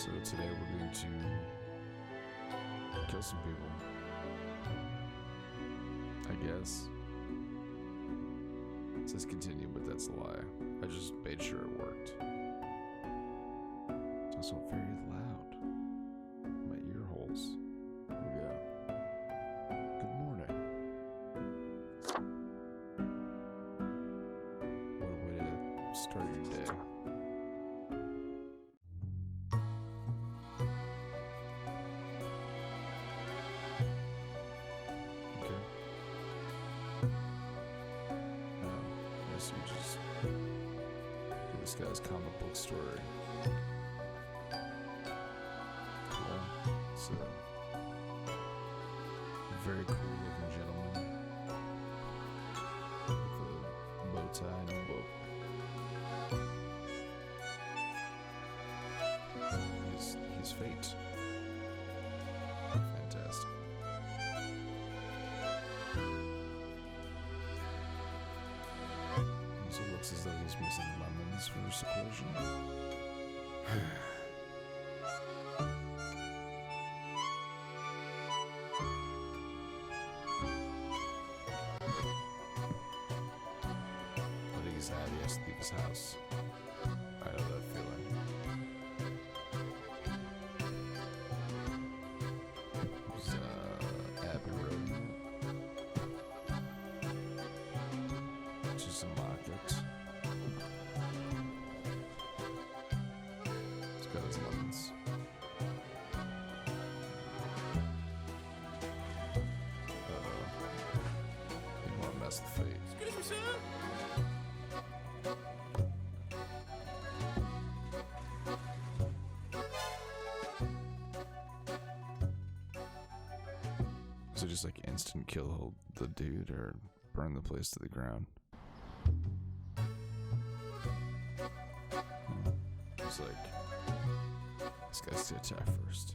So today we're going to kill some people. I guess. It says continue, but that's a lie. I just made sure it worked. It's also very loud. My ear holes. Yeah. Good morning. What a way to start your day. So you just do this guy's comic book story. Cool. So, very cool looking gentleman with a bow tie and a book. He's fate. Fantastic. It looks as though he's missing lemons for his equation. I think he's sad. He has to leave his house. I know that feeling. There's Abbey Road. Just a market. Got his lemons. You want to mess with fate. Excuse me, sir. So just like instant kill the dude or burn the place to the ground. It's like this guy's to attack first.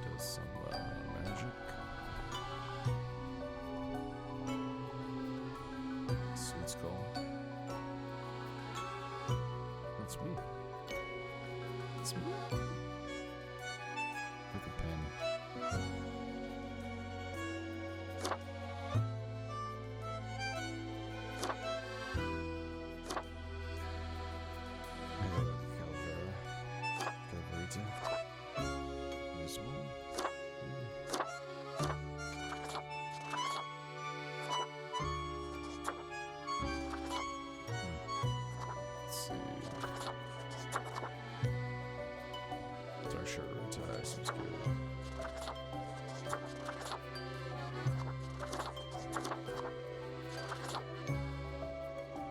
Does some magic. Sweet skull. That's me. It's me. With a pen. This one. Let's see. Dark shirt or tie seems good.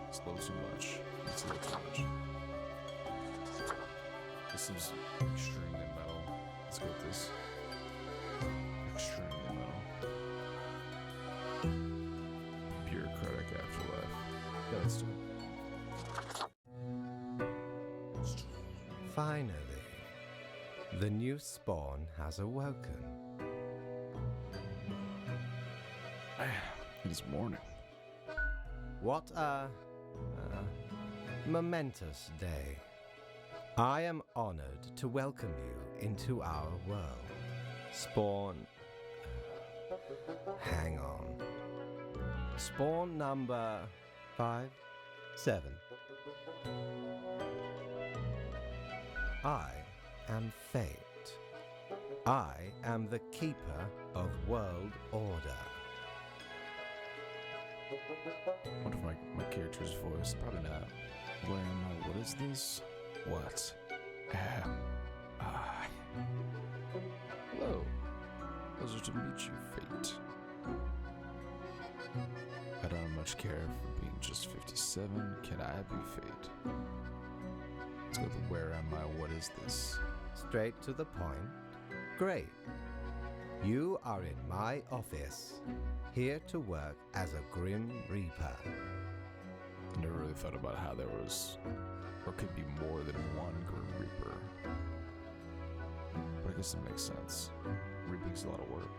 It's a little too much. It's a little too much. This seems extremely metal. Let's go with this. Extremely metal. Bureaucratic afterlife. Yeah, let's do it. Finally, the new spawn has awoken. It is morning. What a momentous day. I am honored to welcome you into our world. Spawn... hang on. Spawn number 5, 7. I am Fate. I am the keeper of world order. What if my character's voice? Probably not. Where am I? What is this? What am I? Hello. Pleasure to meet you, Fate. I don't much care for being just 57. Can I be Fate? Let's go with where am I? What is this? Straight to the point. Great. You are in my office, here to work as a Grim Reaper. I never really thought about how there was, or could be more than one Grim Reaper. But I guess it makes sense. Reaping's a lot of work.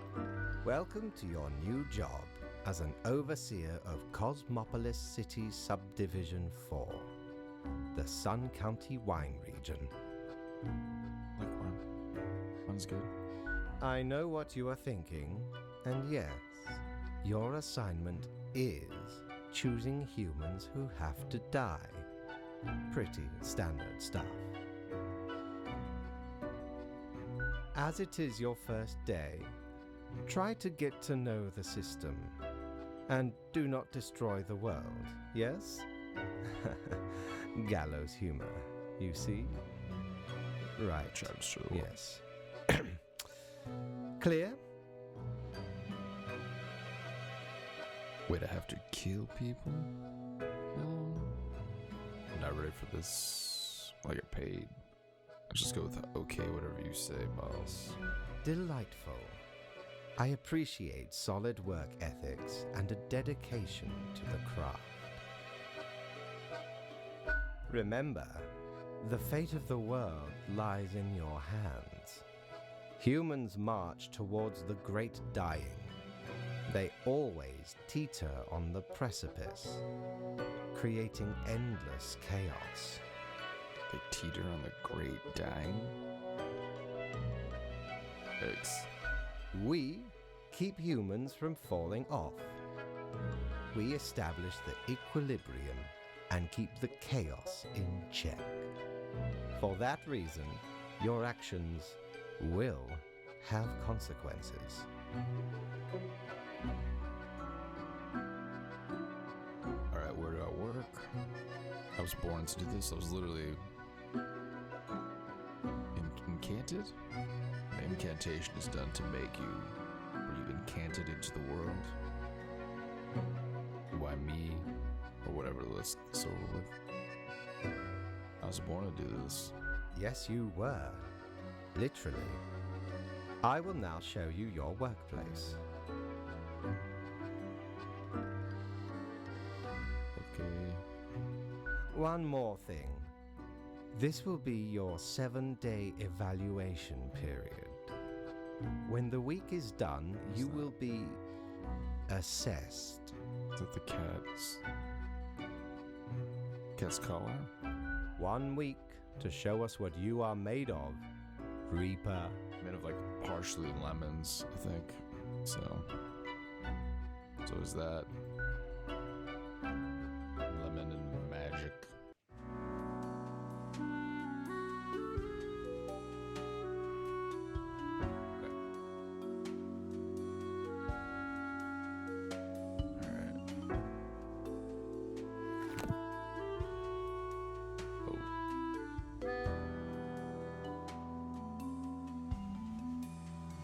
Welcome to your new job as an overseer of Cosmopolis City Subdivision 4, the Sun County Wine Region. Like one. One's good. I know what you are thinking, and yes, your assignment is choosing humans who have to die. Pretty standard stuff. As it is your first day, try to get to know the system, and do not destroy the world, yes? Gallows humor, you see? Right. Charles True. Yes. Clear? Wait, I have to kill people? No. I'm not ready for this. Will I get paid? I'll just go with okay, whatever you say, Miles. Delightful. I appreciate solid work ethics and a dedication to the craft. Remember, the fate of the world lies in your hands. Humans march towards the great dying. They always teeter on the precipice, creating endless chaos. They teeter on the great dying? X. We keep humans from falling off. We establish the equilibrium and keep the chaos in check. For that reason, your actions will have consequences. Alright, where do I work? I was born to do this. I was literally incanted? The incantation is done to make you, or you incanted into the world. Why me? Or whatever, let's get over with. I was born to do this. Yes, you were. Literally. I will now show you your workplace. Okay. One more thing. This will be your 7-day evaluation period. When the week is done, you will be assessed. Is that the cat's collar? 1 week to show us what you are made of, Reaper. Made of like partially lemons, I think. So is that lemon and magic.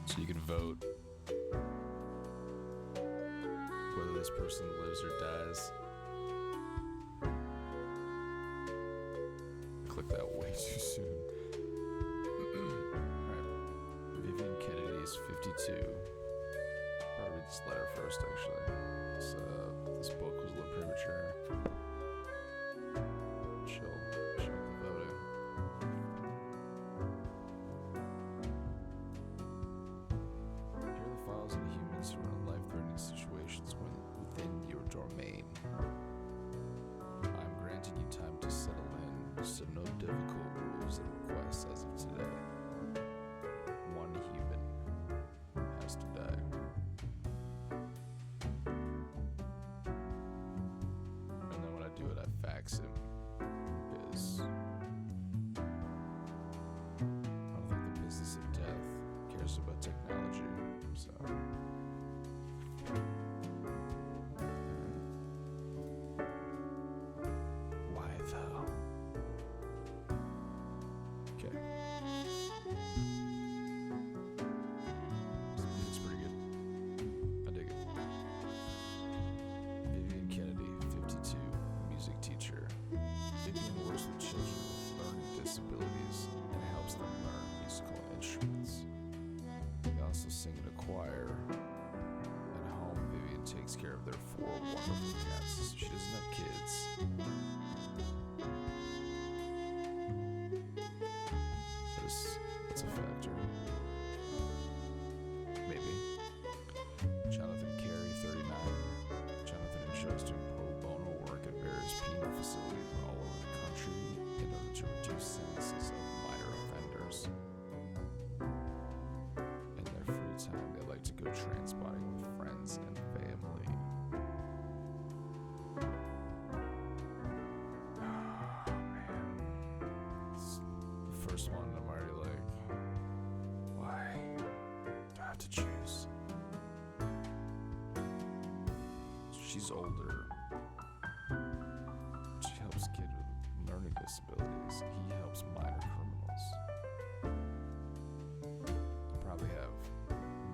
So you can vote whether this person lives or dies. Click that way too soon. Alright. Vivian Kennedy is 52. I'll read this letter first, actually. This book was a little premature. Chill with the voting. Here are the files of the humans who are in life-threatening situations within your domain. I'm granting you time to settle in, so no difficult rules and requests as of today. One human has to die. And then when I do it, I fax him. Because I don't think the business of death cares about technology. So. Why though? Okay. This music's pretty good. I dig it. Vivian Kennedy, 52, music teacher. Vivian works with children with learning disabilities and helps them learn musical instruments. They also sing in a choir. At home, Vivian takes care of their 4 wonderful cats, so she doesn't have kids. That's a factor. Maybe. Jonathan Carey, 39. first one, I'm already like, why do I have to choose? She's older. She helps kids with learning disabilities. He helps minor criminals. Probably have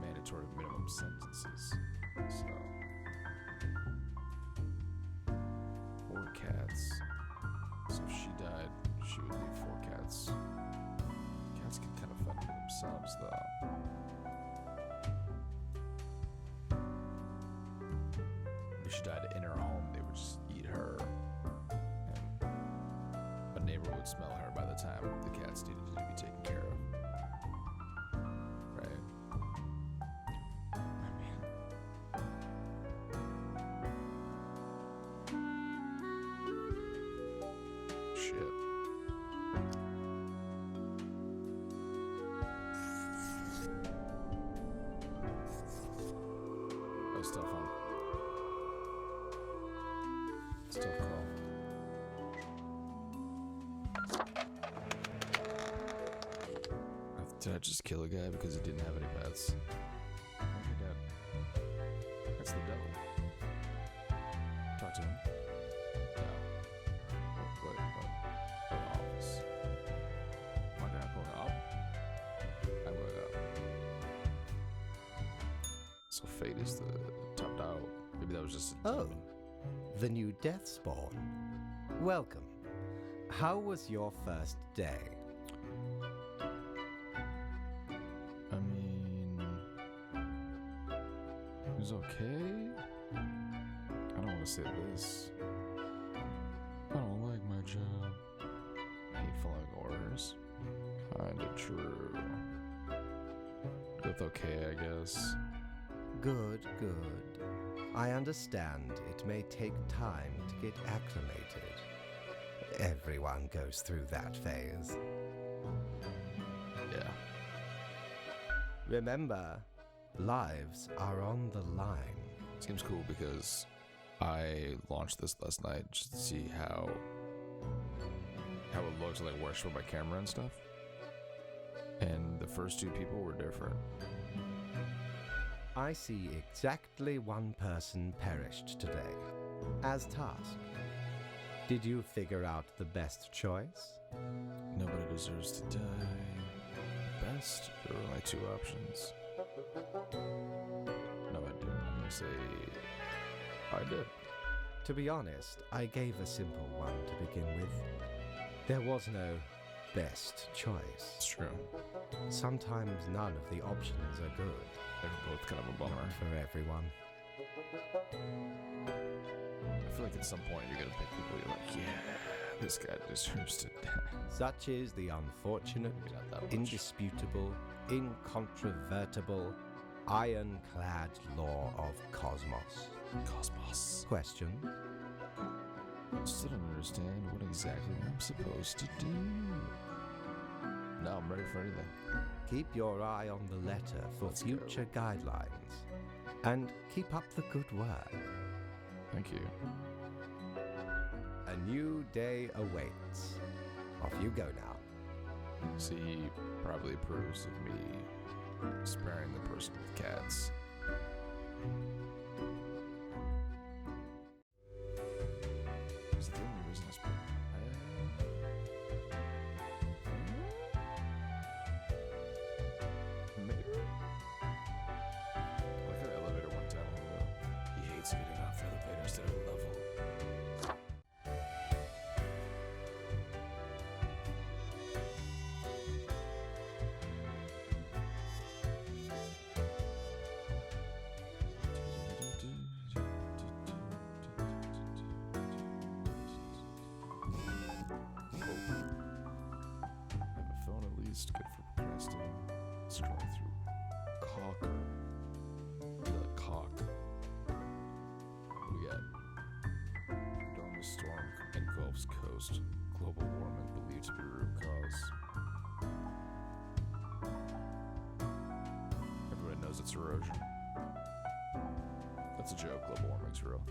mandatory minimum sentences. So, 4 cats. So if she died, she would leave 4 cats. Cats can kind of fend for themselves, though. If she died in her home, they would just eat her. And a neighbor would smell her by the time the cats needed to be taken care of. Right? I mean, shit. That was tough, huh? It's a tough call. Did I just kill a guy because he didn't have any pets? Okay, Dad. That's the devil. Talk to him. No. Wait. The office. My dad going up? I'm going up. So fate is the top dog. Maybe that was just a Oh, demon. the new Deathspawn. Welcome. How was your first day? I mean, it was okay. I don't want to say this. I don't like my job. Hate following orders. Kinda true. That's okay, I guess. Good. I understand it may take time to get acclimated. Everyone goes through that phase. Yeah. Remember, lives are on the line. Seems cool because I launched this last night just to see how it looks, like where I show my camera and stuff. And the first 2 people were different. I see exactly 1 person perished today, as tasked. Did you figure out the best choice? Nobody deserves to die. Best, there were only 2 options. No, I didn't. I'm gonna say I did. To be honest, I gave a simple one to begin with. There was no best It's choice. true. Sometimes none of the options are good. They were both kind of a bummer. Not for everyone. I feel like at some point you're gonna pick people you're like, yeah, this guy deserves to die. Such is the unfortunate, Maybe not that much. indisputable, incontrovertible, ironclad law of cosmos. Cosmos. Question? Still don't understand what exactly I'm supposed to do. Now I'm ready for anything. Keep your eye on the letter for Let's go. future guidelines. And keep up the good work. Thank you. A new day awaits. Off you go now. See, he probably approves of me sparing the person with cats. Is it the only reason I spent? Maybe. Like the elevator went down a little. He hates getting off the elevator instead of a level. Have a phone at least, good for procrastinating. Scrolling through Cock. The Cock. What do we got? Enormous storm engulfs coast. Global warming believed to be root cause. Everybody knows it's erosion. That's a joke. Global warming's real.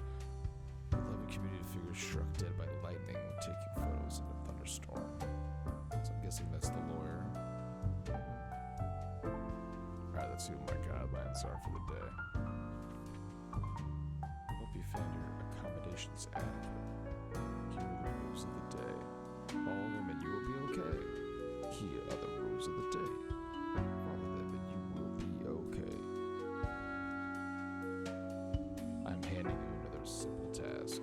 11 community figures struck dead by lightning when taking photos in a thunderstorm. So I'm guessing that's the lawyer. Alright, let's see what my guidelines are for the day. Hope you found your accommodations adequate. Here are the rules of the day. Follow them and you will be okay. Here are the rules of the day. Follow them and you will be okay. I'm handing you another simple task.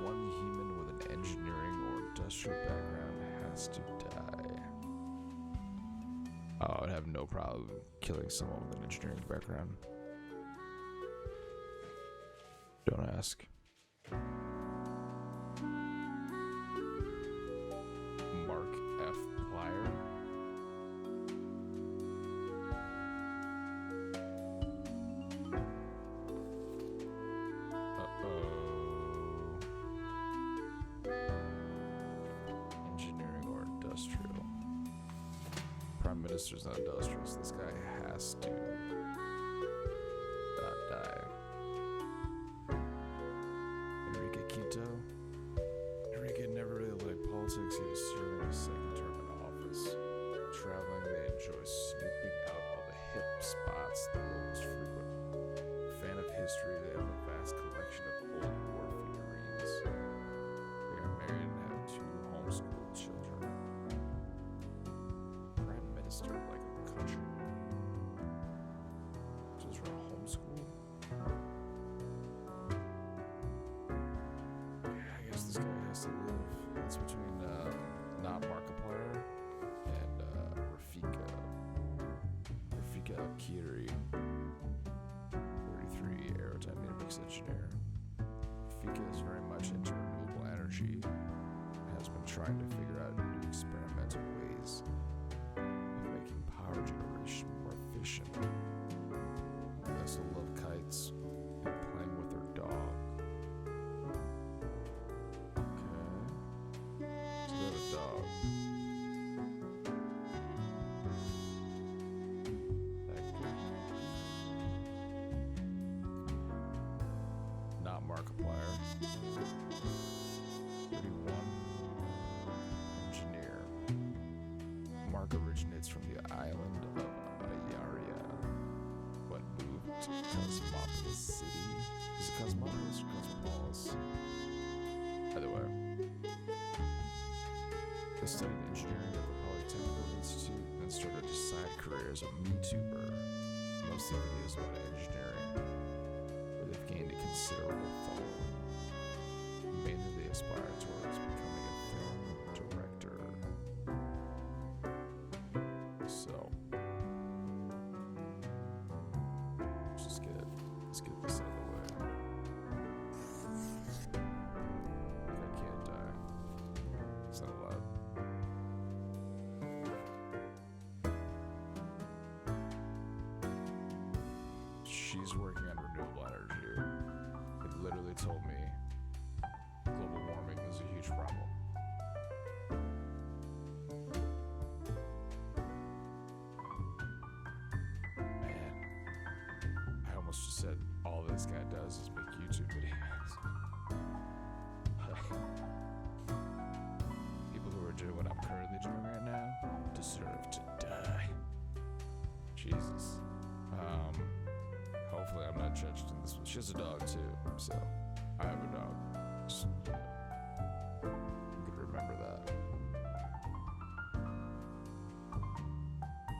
One human with an engineering or industrial background has to die. Oh, I'd have no problem killing someone with an engineering background. Don't ask. Mark F. Plyer. Engineering or industrial. Prime Minister's not industrial, so this guy has to not die. Enrique Quito. Enrique never really liked politics. He was serving his second term in office. Traveling, they enjoy snooping out all the hip spots the locals frequent. Fan of history, they have a vast collection of old war figurines. They are married and have 2 homeschooled children. Prime Minister like a country. Just run a homeschool? Yeah, I guess this guy has to live. It's between not Markiplier and Rafika Al-Kiri, 33, aerodynamics engineer. Rafika is very much into renewable energy and has been trying to figure out new experimental ways of making power generation more efficient. They also love kites and playing with their dog. Okay. So they have a dog. That good. Not Markiplier. 31. Engineer. Mark originates from the island of Ayaria, but moved to Cosmopolis City. Is it Cosmopolis or Cosmopolis? Either way. They studied engineering at the Polytechnic Institute and then started a side career as a YouTuber. Mostly videos about engineering, where they've gained a considerable following. Mainly they aspire towards becoming a film director. So, let's get this out of the way. I can't die. It's not allowed. She's working on renewable energy. It literally told me global warming is a huge problem. Man, I almost just said all this guy does is make YouTube videos. People who are doing what I'm currently doing right now deserve to die. Jesus. Hopefully I'm not judged in this one. She has a dog too, so I have a dog. Just, you could remember that.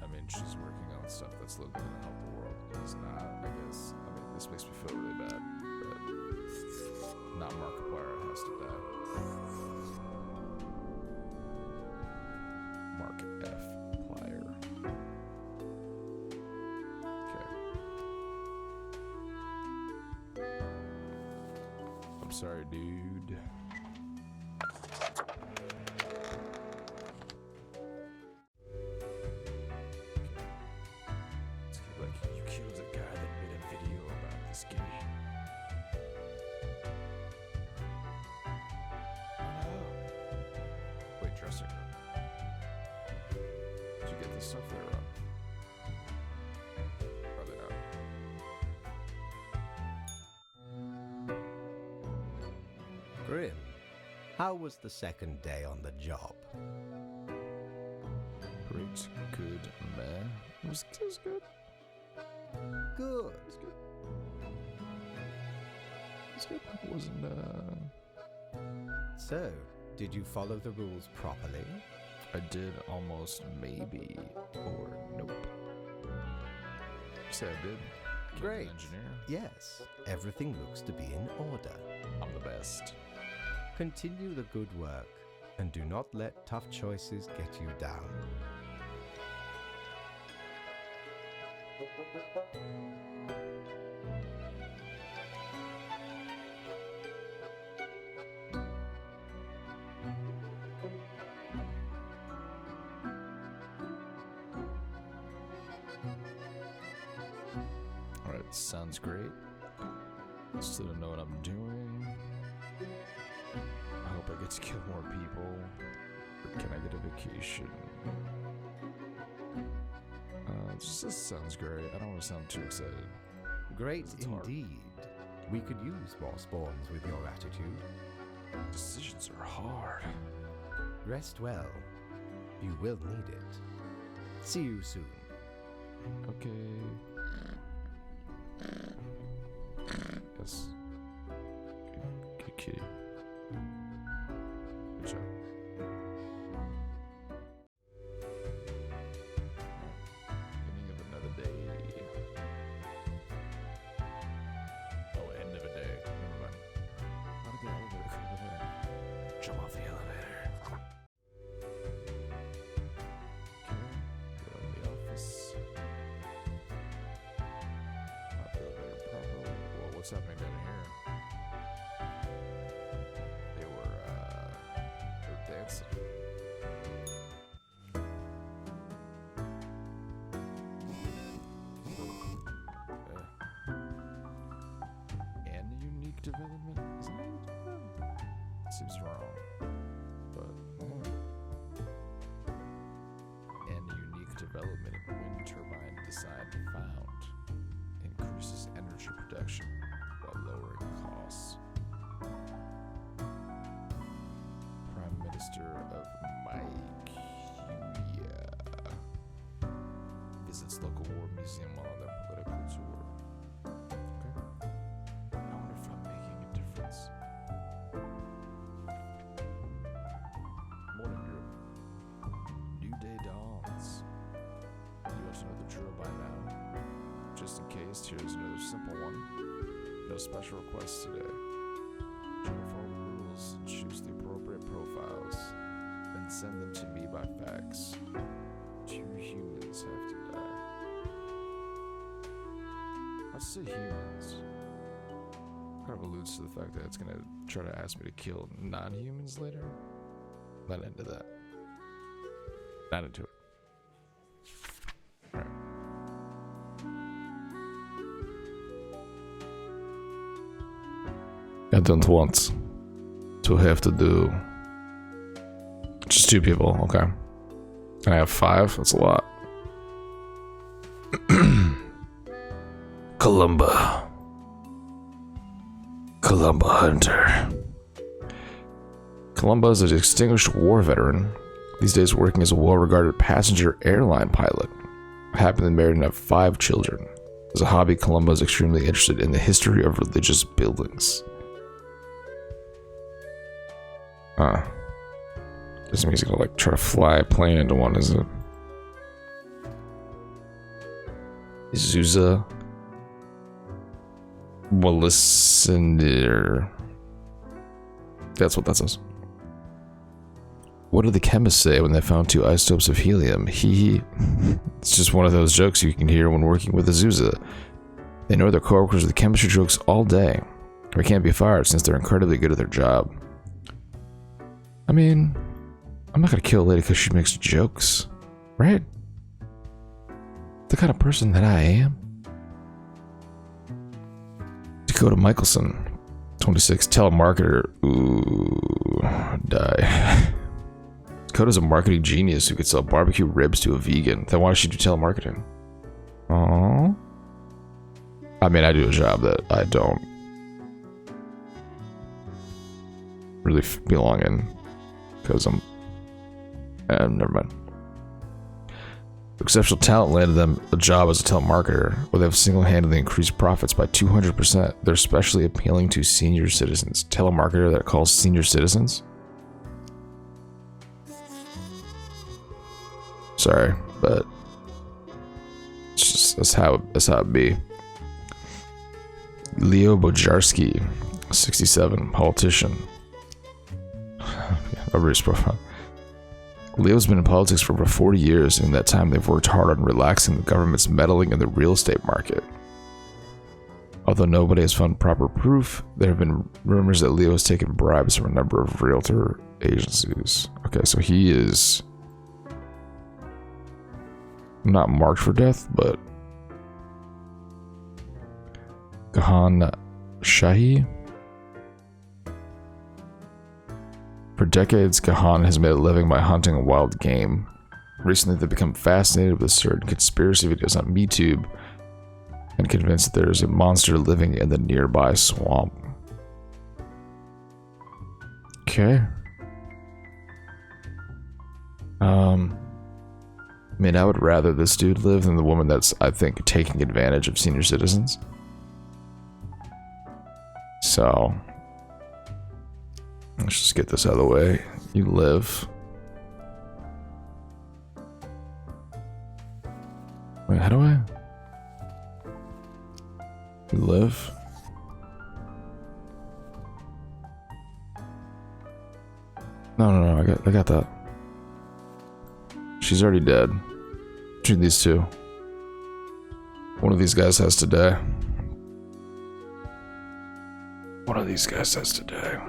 I mean, she's working on stuff that's looking to help the world. It's not, I guess. I mean, this makes me feel really bad, but not Markiplier has to die. Mark F. Plyer. I'm sorry, dude. It's like you killed a guy that made a video about this game. Oh no. Wait, dressing room. Did you get this stuff there up? Probably not. Grim, how was the second day on the job? good, meh. It was good. Good. It's good. It wasn't, So, did you follow the rules properly? I did almost maybe, or nope. Say I did. Great. Engineer. Yes, everything looks to be in order. I'm the best. Continue the good work, and do not let tough choices get you down. Alright, sounds great. Still don't know what I'm doing. I hope I get to kill more people. Or can I get a vacation? This sounds great. I don't want to sound too excited. Great It's hard. indeed. We could use more spawns with your attitude. Decisions are hard. Rest well. You will need it. See you soon. Okay. Yes. Good kitty. Good job. Beginning of another day. Oh, end of a day. Never mind. How did the elevator come over there? Jump off the elevator. Okay. Go in the office. Not the elevator properly. Well, what's happening down here? They were dancing. And unique development? Isn't it? Seems wrong. But, and unique development in wind turbine design found. Increases energy production while lowering costs. Prime Minister of Mykia visits local war museum while on their political tour. Okay. I wonder if I'm making a difference. Morning group. New day dawns. You have to know the drill by now. Just in case, here's another simple one. No special requests today. Try to follow the rules and choose the appropriate profiles. Then send them to me by fax. 2 humans have to die. I'd say humans. Kind of alludes to the fact that it's gonna try to ask me to kill non-humans later. Not into that. Not into it. Alright. I don't want to have to do just 2 people, okay. And I have 5, that's a lot. Columba Hunter. Columba is a distinguished war veteran, these days working as a well-regarded passenger airline pilot. Happily married and have 5 children. As a hobby, Columba is extremely interested in the history of religious buildings. Doesn't mean he's gonna like try to fly a plane into one, is it? Zuza Wallisander. That's what that says. What did the chemists say when they found 2 isotopes of helium? Hee. It's just one of those jokes you can hear when working with Azusa. They know their coworkers with chemistry jokes all day. They can't be fired since they're incredibly good at their job. I mean, I'm not gonna kill a lady because she makes jokes, right? The kind of person that I am. Dakota Michelson, 26, telemarketer. Ooh, die. Dakota's a marketing genius who could sell barbecue ribs to a vegan. Then why does she do telemarketing? Aww. I mean, I do a job that I don't really belong in because I'm. Never mind. Exceptional talent landed them a job as a telemarketer, where they have single-handedly increased profits by 200%. They're especially appealing to senior citizens. Telemarketer that calls senior citizens? Sorry, but it's just that's how it be. Leo Bojarski, 67, politician. Overrated profile. Leo's been in politics for over 40 years, and in that time they've worked hard on relaxing the government's meddling in the real estate market. Although nobody has found proper proof, there have been rumors that Leo has taken bribes from a number of realtor agencies. Okay, so he is not marked for death, but Gahan Shahi. For decades, Gahan has made a living by hunting wild game. Recently, they've become fascinated with certain conspiracy videos on MeTube and convinced that there is a monster living in the nearby swamp. Okay. I mean, I would rather this dude live than the woman that's, I think, taking advantage of senior citizens. So, let's just get this out of the way. You live. Wait, how do I? You live? No, I got that. She's already dead. Between these two. One of these guys has to die. One of these guys has to die.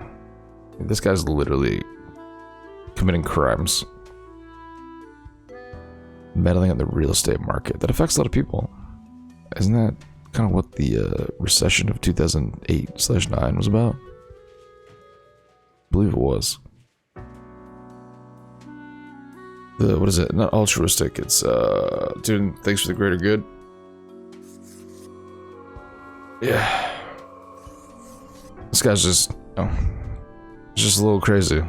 This guy's literally committing crimes. Meddling in the real estate market. That affects a lot of people. Isn't that kind of what the recession of 2008/9 was about? I believe it was. What is it? Not altruistic, it's doing things for the greater good. Yeah. This guy's just, just a little crazy.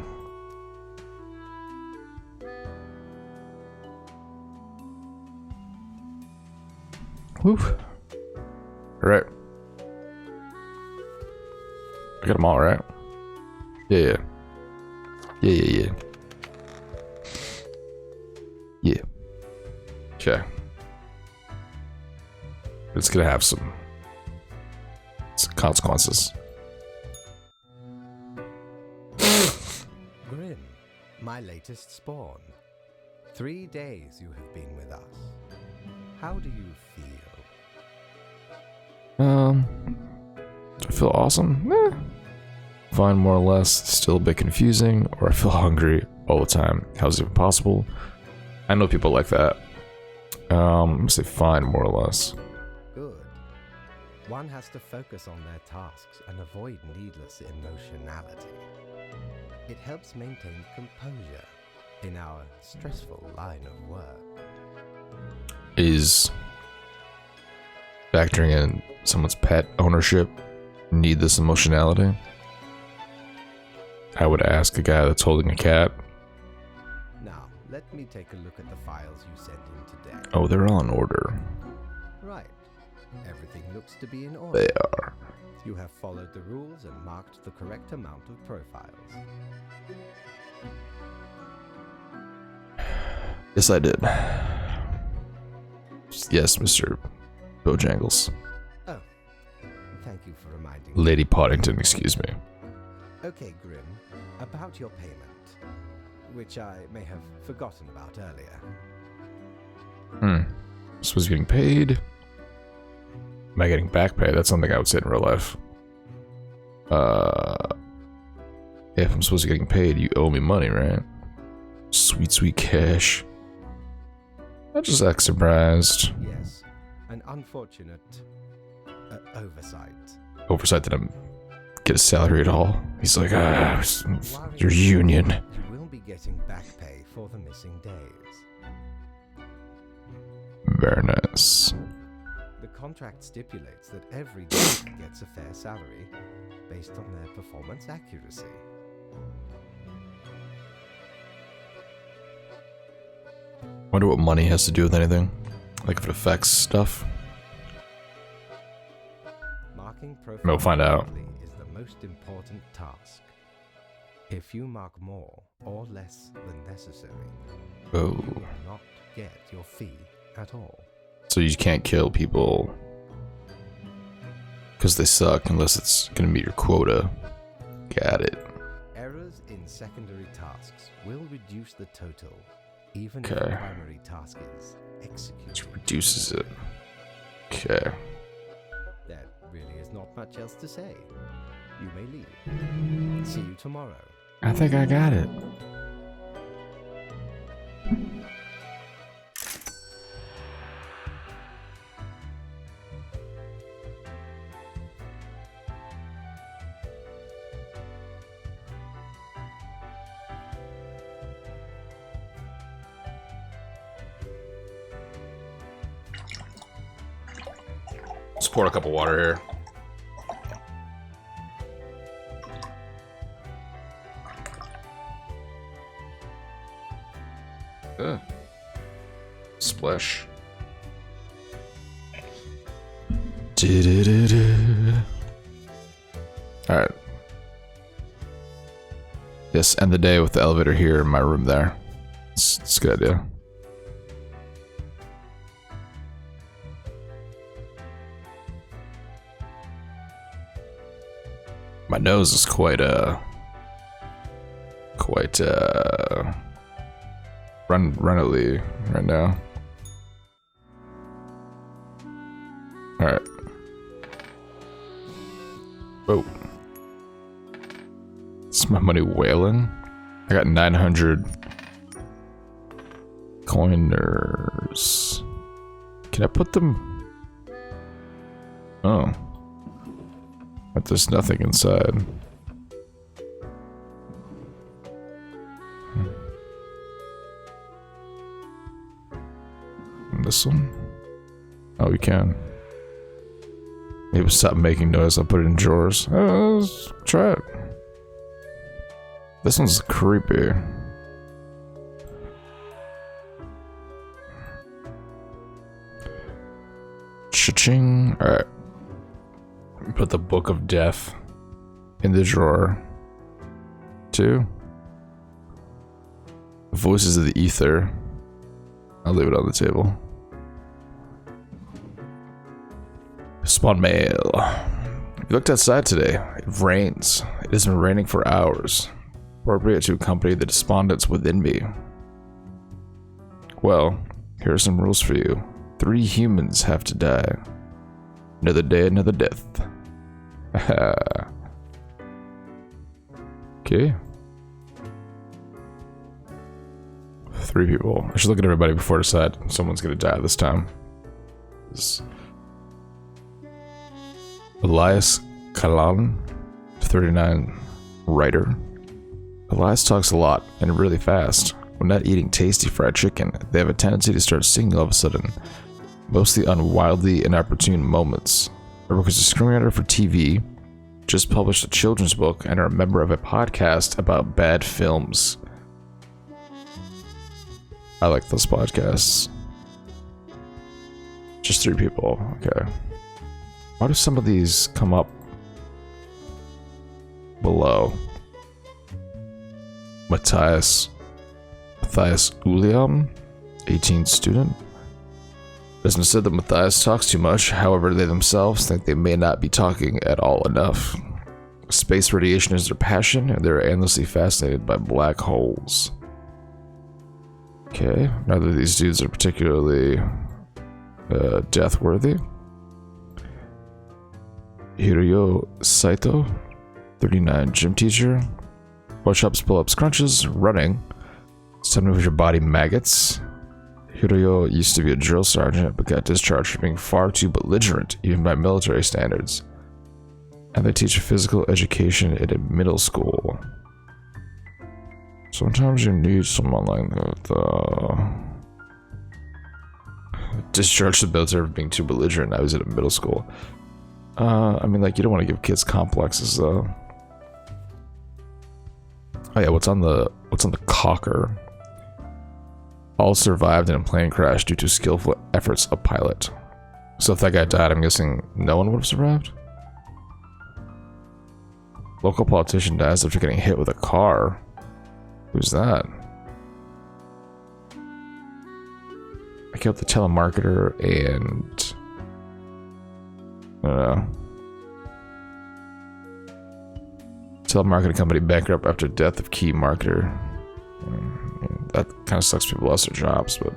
Whew. Alright. I got them all, right? Yeah. Yeah. Okay. It's gonna have some consequences. Grim, my latest spawn. 3 days you have been with us. How do you feel? Do I feel awesome? Fine, more or less. Still a bit confusing, or I feel hungry all the time. How's it even possible? I know people like that. I'm gonna say fine, more or less. Good. One has to focus on their tasks and avoid needless emotionality. It helps maintain composure in our stressful line of work. Is factoring in someone's pet ownership need this emotionality? I would ask a guy that's holding a cat. Now, let me take a look at the files you sent in today. Oh, they're all in order. Right. Everything looks to be in order. They are. You have followed the rules and marked the correct amount of profiles. Yes, I did. Yes, Mr. Bojangles. Oh, thank you for reminding me. Lady Poddington, excuse me. Okay, Grim, about your payment, which I may have forgotten about earlier. So was getting paid? Am I getting back pay? That's something I would say in real life. If I'm supposed to be getting paid, you owe me money, right? Sweet, sweet cash. I just act surprised. Yes, an unfortunate oversight. Oversight that I'm get a salary at all. He's like, your union. You will be getting back pay for the missing days. Very nice. The contract stipulates that every day gets a fair salary based on their performance accuracy. Wonder what money has to do with anything. Like if it affects stuff. Marking We'll find out. proficiency is the most important task. If you mark more or less than necessary, Oh. you will not get your fee at all. So you can't kill people because they suck unless it's gonna meet your quota. Got it. Errors in secondary tasks will reduce the total, even if Okay. the primary task is executed. Which reduces it. Okay. There really is not much else to say. You may leave. See you tomorrow. I think I got it. Let's pour a cup of water here. Splash. Alright. Yes, end the day with the elevator here in my room there. It's a good idea. My nose is quite runnily right now. Alright. Whoa. Is my money whaling? I got 900 coiners. Can I put them? Oh. But there's nothing inside. And this one? Oh, we can. Maybe stop making noise. I'll put it in drawers. Let's try it. This one's creepy. Cha-ching. Alright. Put the Book of Death in the drawer. 2. Voices of the Ether. I'll leave it on the table. Spawn mail. You looked outside today. It rains. It has been raining for hours. Appropriate to accompany the despondence within me. Well, here are some rules for you. 3 humans have to die. Another day, another death. Okay. 3 people. I should look at everybody before I decide someone's gonna die this time. Elias Kalan, 39, writer. Elias talks a lot and really fast. When not eating tasty fried chicken, they have a tendency to start singing all of a sudden, mostly on wildly inopportune moments. I work as a screenwriter for TV, just published a children's book, and are a member of a podcast about bad films. I like those podcasts. Just 3 people, okay. Why do some of these come up below? Matthias Uliam, 18 student. It has been said that Matthias talks too much, however they themselves think they may not be talking at all enough. Space radiation is their passion, and they're endlessly fascinated by black holes. Okay, neither of these dudes are particularly death-worthy. Hiroyo Saito, 39, gym teacher. Push-ups, pull-ups, crunches, running. It's time to move your body, maggots. Hiroyo used to be a drill sergeant, but got discharged for being far too belligerent, even by military standards. And they teach physical education at a middle school. Sometimes you need someone like that. Discharged from the military for being too belligerent. I was at a middle school. I mean, like, you don't want to give kids complexes, though. Oh yeah, what's on the cocker? All survived in a plane crash due to skillful efforts of pilot. So if that guy died, I'm guessing no one would have survived? Local politician dies after getting hit with a car. Who's that? I killed the telemarketer and... I don't know. Telemarketing company bankrupt after death of key marketer. That kind of sucks. People lost their jobs, but...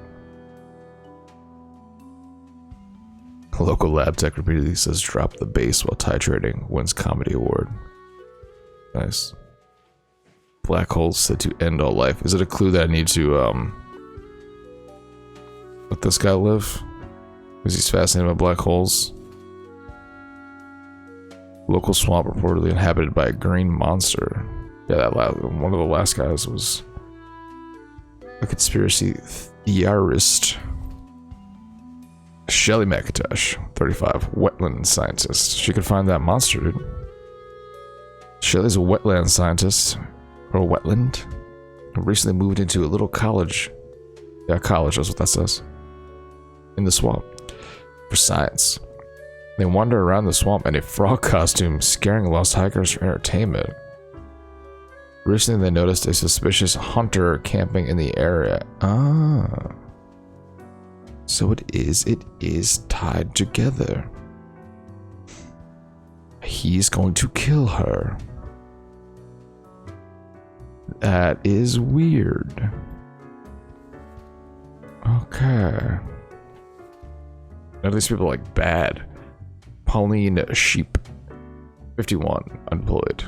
A local lab tech repeatedly says drop the bass while titrating, wins comedy award. Nice. Black holes said to end all life. Is it a clue that I need to let this guy live? Because he's fascinated by black holes. Local swamp reportedly inhabited by a green monster. Yeah, that one of the last guys was a conspiracy theorist. Shelly McIntosh, 35, wetland scientist. She could find that monster, dude. Shelly's a wetland scientist, or a wetland. Recently moved into a little college. Yeah, college, that's what that says. In the swamp. For science. They wander around the swamp in a frog costume, scaring lost hikers for entertainment. Recently, they noticed a suspicious hunter camping in the area. Ah. So it is tied together. He's going to kill her. That is weird. Okay. None of these people are like bad. Pauline Sheep, 51, unemployed.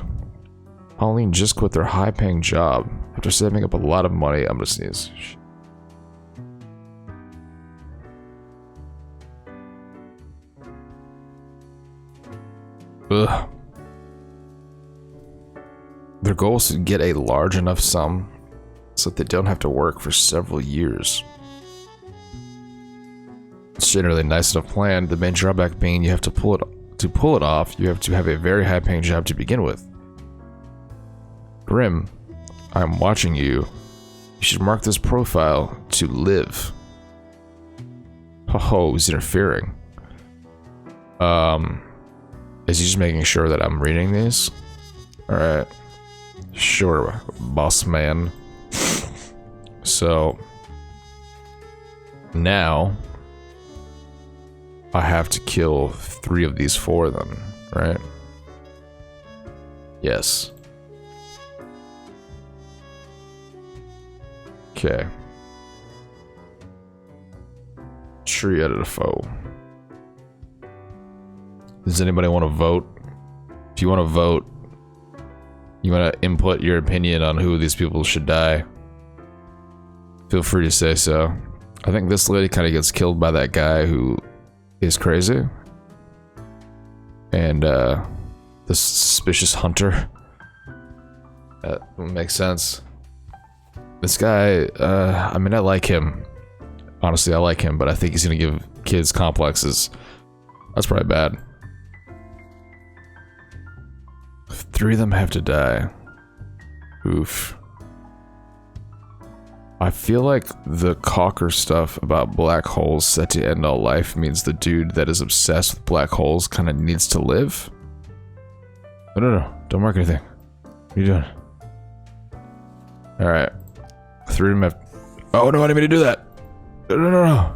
Pauline just quit their high-paying job after saving up a lot of money. I'm gonna sneeze. Ugh. Their goal is to get a large enough sum so that they don't have to work for several years. It's generally a nice enough plan. The main drawback being you have to pull it off, you have to have a very high paying job to begin with. Grim, I'm watching you. You should mark this profile to live. Oh, he's interfering. Is he just making sure that I'm reading these? Alright. Sure, boss man. So now I have to kill 3 of these 4 of them, right? Yes. Okay. Tree edit foe. Does anybody want to vote? If you want to vote, you want to input your opinion on who these people should die, feel free to say so. I think this lady kind of gets killed by that guy who is crazy. And the suspicious hunter. That makes sense. This guy, I mean, I like him. Honestly, I like him, but I think he's gonna give kids complexes. That's probably bad. 3 of them have to die. Oof. I feel like the Cocker stuff about black holes set to end all life means the dude that is obsessed with black holes kind of needs to live. No. Don't mark anything. What are you doing? Alright. 3 of them have... Oh, no, I didn't mean to do that. No.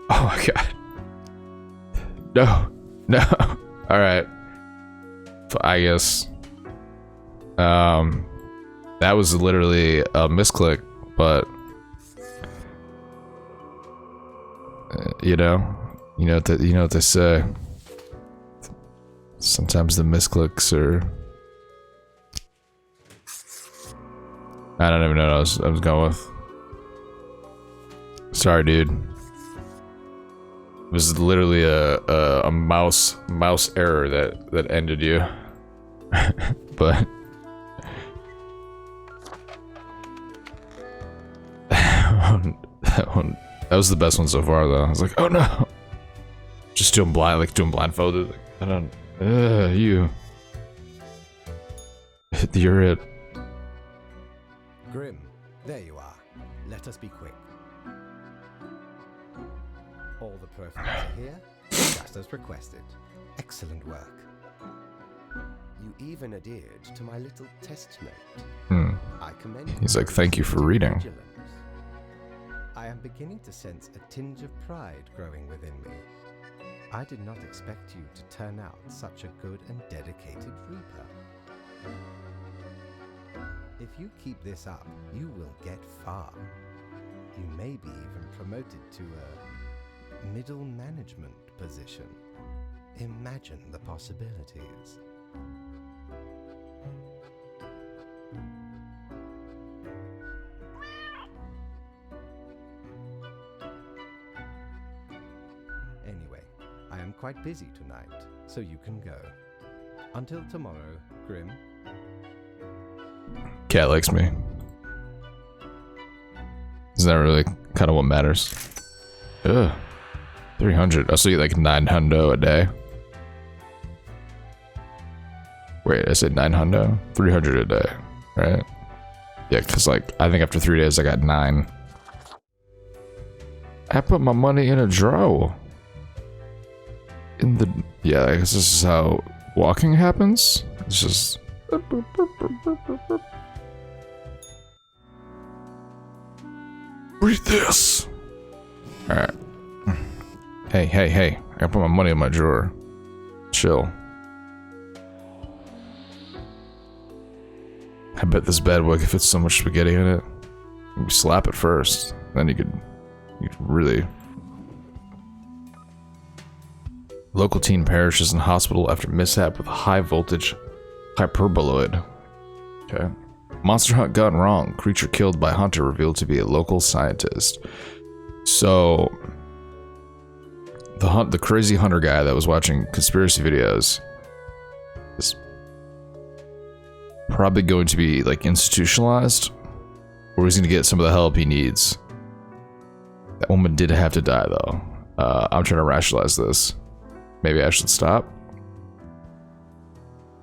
Oh my god. No. Alright. I guess. That was literally a misclick, but you know what they say. Sometimes the misclicks are... I don't even know what I was going with. Sorry, dude. It was literally a mouse error that ended you. But that was the best one so far, though. I was like, oh no. Just doing blindfolded. Like, I don't. You. You're it. Grim, there you are. Let us be quick. All the profiles are here, just as requested. Excellent work. You even adhered to my little test note. I commend you. He's like, thank you for reading. Vigilance. I am beginning to sense a tinge of pride growing within me. I did not expect you to turn out such a good and dedicated Reaper. If you keep this up, you will get far. You may be even promoted to a middle management position. Imagine the possibilities. Anyway, I am quite busy tonight, so you can go. Until tomorrow, Grim. Cat likes me. Isn't that really kind of what matters? Ugh. 300. I'll see like 900 a day. Wait, I said 900? 300 a day, right? Yeah, because like, I think after 3 days I got 9. I put my money in a drawer. Yeah, I guess this is how walking happens. It's just... Read this! Alright. Hey. I put my money in my drawer. Chill. I bet this bad boy could fit so much spaghetti in it. You slap it first, then you could really... Local teen perishes in hospital after mishap with a high voltage hyperboloid. Okay. Monster hunt gone wrong. Creature killed by hunter revealed to be a local scientist. So the crazy hunter guy that was watching conspiracy videos is probably going to be like institutionalized, or he's going to get some of the help he needs. That woman did have to die though. I'm trying to rationalize this. Maybe I should stop.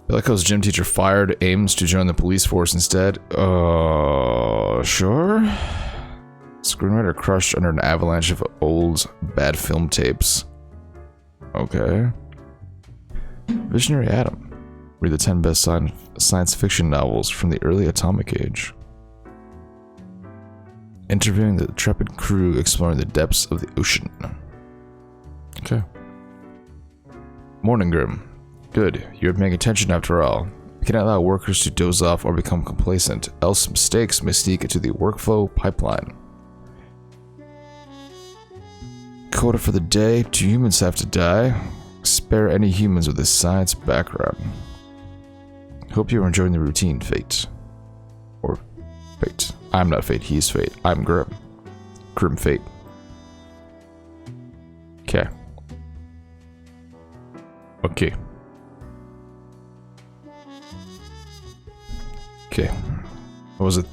Bellico's gym teacher fired, aims to join the police force instead. Sure. Screenwriter crushed under an avalanche of old, bad film tapes. Okay. Visionary Atom. Read the 10 best science fiction novels from the early atomic age. Interviewing the intrepid crew exploring the depths of the ocean. Okay. Morning, Grim. Good, you're paying attention after all. We cannot allow workers to doze off or become complacent, else mistakes may sneak into the workflow pipeline. Quota for the day, 2 humans have to die. Spare any humans with a science background. Hope you're enjoying the routine, Fate. Or Fate. I'm not Fate, he's Fate. I'm Grim. Grim Fate. Okay. Okay. Okay. What was it?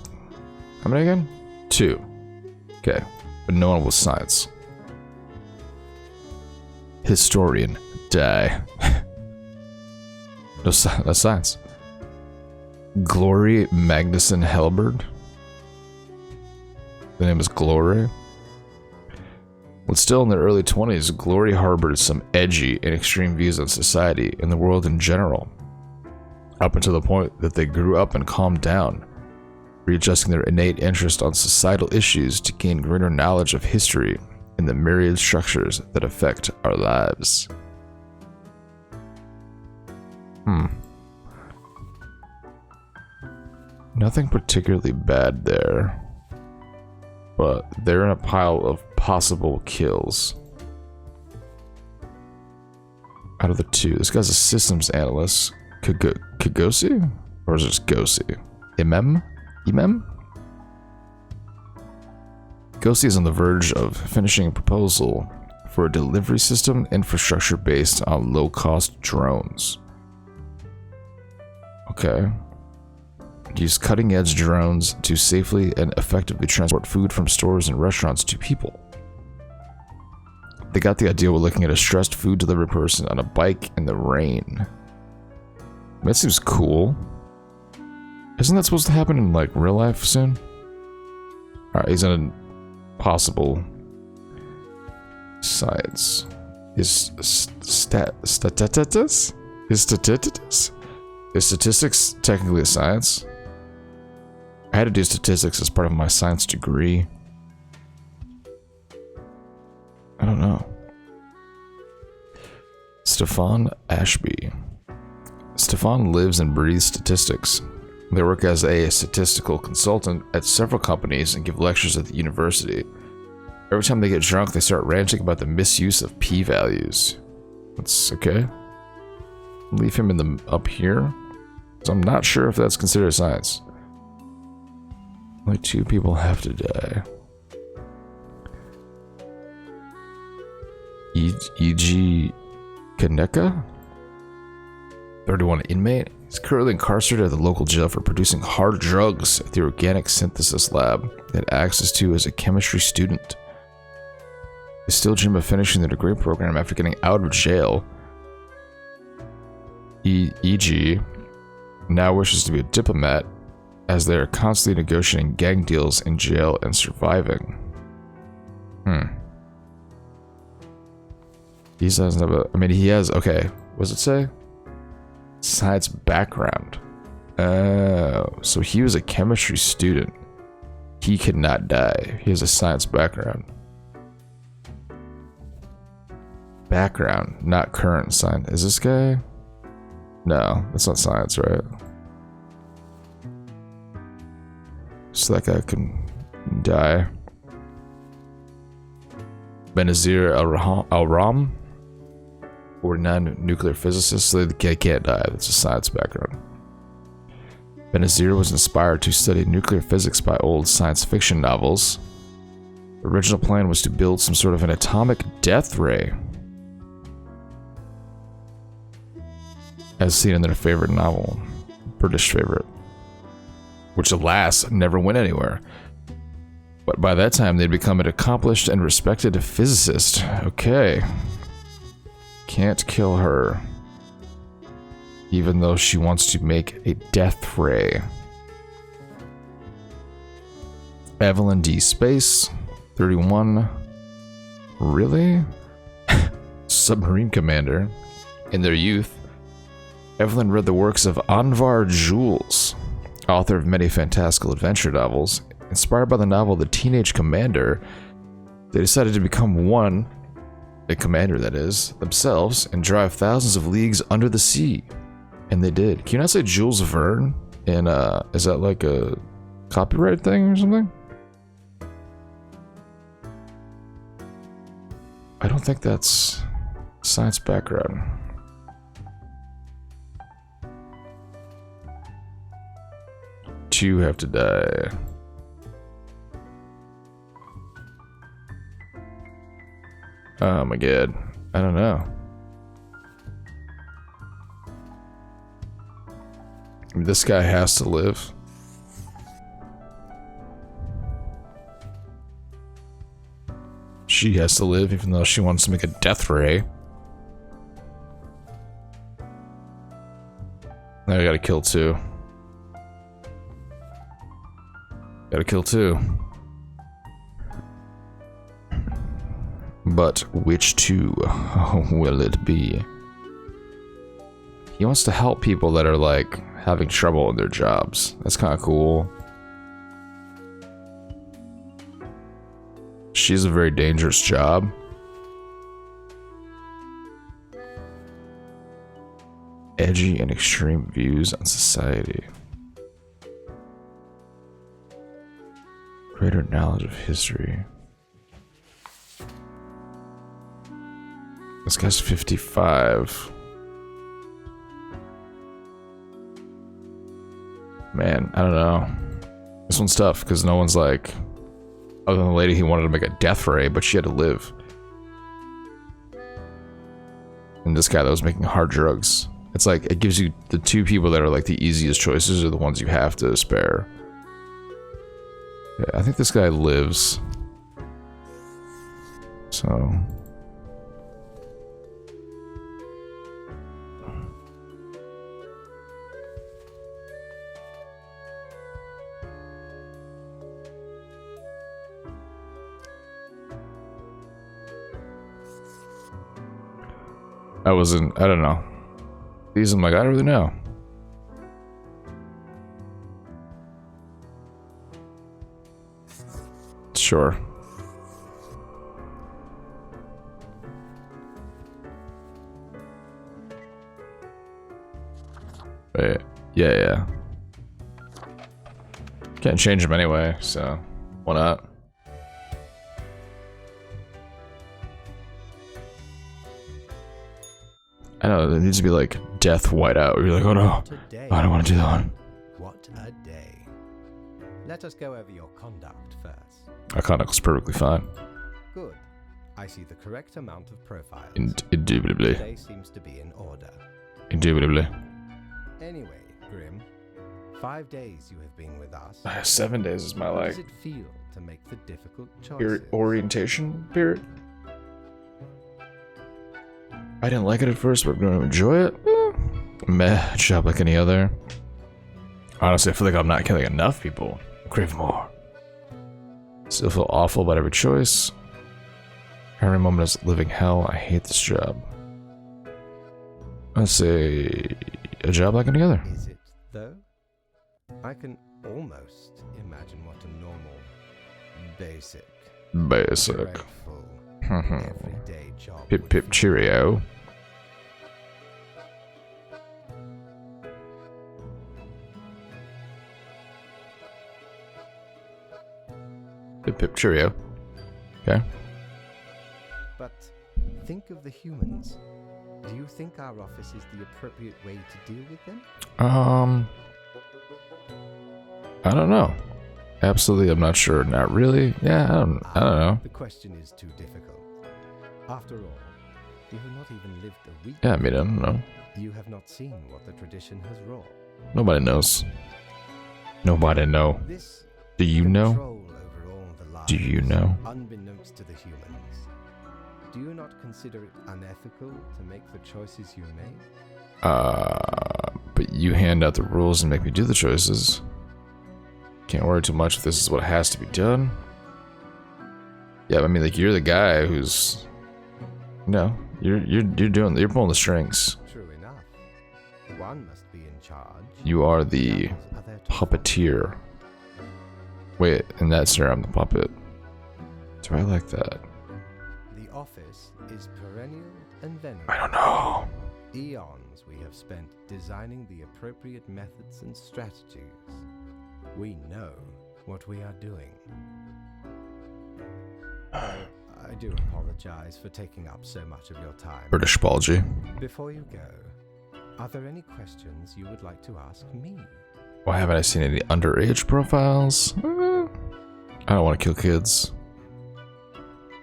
How many again? 2. Okay. But no one was science. Historian. Die. No science. Glory Magnuson Helberg. The name is Glory. When still in their early 20s, Glory harbored some edgy and extreme views on society and the world in general, up until the point that they grew up and calmed down, readjusting their innate interest on societal issues to gain greater knowledge of history and the myriad structures that affect our lives. Nothing particularly bad there, but they're in a pile of possible kills. Out of the 2, this guy's a systems analyst. Kagosi? Or is it just Gosi? Imem? Gosi is on the verge of finishing a proposal for a delivery system infrastructure based on low-cost drones. Okay. Use cutting-edge drones to safely and effectively transport food from stores and restaurants to people. They got the idea while looking at a stressed food delivery person on a bike in the rain. That seems cool. Isn't that supposed to happen in like real life soon? Alright, he's in a possible science. Is statistics technically a science? I had to do statistics as part of my science degree. I don't know. Stefan Ashby. Stefan lives and breathes statistics. They work as a statistical consultant at several companies and give lectures at the university. Every time they get drunk, they start ranting about the misuse of p-values. That's okay. Leave him in the up here. So I'm not sure if that's considered science. Only 2 people have to die. E.G. Kaneka? 31 inmate. He's currently incarcerated at the local jail for producing hard drugs at the organic synthesis lab he had access to as a chemistry student. They still dream of finishing the degree program after getting out of jail. E.G. now wishes to be a diplomat as they are constantly negotiating gang deals in jail and surviving. He doesn't have a... I mean, he has... Okay, what does it say? Science background. Oh, so he was a chemistry student. He could not die. He has a science background. Background, not current science. Is this guy? No, that's not science, right? So that guy can die. Benazir Al-Ram, 49 nuclear physicist, so they can't die. That's a science background. Benazir was inspired to study nuclear physics by old science fiction novels. The original plan was to build some sort of an atomic death ray, as seen in their favorite novel, British favorite, which alas never went anywhere. But by that time they'd become an accomplished and respected physicist. Okay. Can't kill her, even though she wants to make a death ray. Evelyn D. Space, 31. Really? Submarine commander. In their youth, Evelyn read the works of Anvar Jules, author of many fantastical adventure novels. Inspired by the novel The Teenage Commander, they decided to become one, a commander that is, themselves, and drive thousands of leagues under the sea. And they did. Can you not say Jules Verne? And is that like a copyright thing or something? I don't think that's science background. Two have to die. Oh my god. I don't know. This guy has to live. She has to live even though she wants to make a death ray. Now I gotta kill 2. Gotta kill 2. But which 2 will it be? He wants to help people that are like having trouble in their jobs. That's kind of cool. She's a very dangerous job. Edgy and extreme views on society. Greater knowledge of history. This guy's 55. Man, I don't know. This one's tough because no one's like, other than the lady he wanted to make a death ray, but she had to live. And this guy that was making hard drugs. It's like, it gives you the 2 people that are like the easiest choices are the ones you have to spare. Yeah, I think this guy lives. So, I don't know. These I'm like, I don't really know. Sure. Wait, yeah. Can't change them anyway, so why not? I know, there needs to be like death whiteout. You're like, oh no, I don't want to do that one. What a day. Let us go over your conduct first. Our conduct was perfectly fine. Good. I see the correct amount of profiles. Indubitably. Today seems to be in order. Indubitably. Anyway, Grim, 5 days you have been with us. 7 days is my How like does it feel to make the difficult choices? orientation period. I didn't like it at first, but I'm going to enjoy it. Meh, job like any other. Honestly, I feel like I'm not killing enough people. Crave more. Still feel awful about every choice. Every moment is living hell. I hate this job. I'd say a job like any other. Is it, though? I can almost imagine what a normal, basic, dreadful, everyday job Pip would pip feel. cheerio. Pip pip cheerio. Okay. But think of the humans. Do you think our office is the appropriate way to deal with them? I don't know. Absolutely, I'm not sure. Not really. Yeah, I don't know. The question is too difficult. After all, you have not even lived a week. Yeah, I mean, I don't know. You have not seen what the tradition has wrought. Nobody knows. Nobody know. This Do you know? control over all the lives, Do you know? unbeknownst to the humans. Do you not consider it unethical to make the choices you make? But you hand out the rules and make me do the choices. Can't worry too much if this is what has to be done. Yeah, I mean, like, you're the guy who's, no, you're pulling the strings. True enough. One must be in charge. You are the Others are there to puppeteer. Wait, in that scenario, I'm the puppet. Do I like that? The office is perennial and venerable. I don't know. Eons we have spent designing the appropriate methods and strategies. We know what we are doing. I do apologize for taking up so much of your time. British apology. Before you go, are there any questions you would like to ask me? Why haven't I seen any underage profiles? I don't want to kill kids.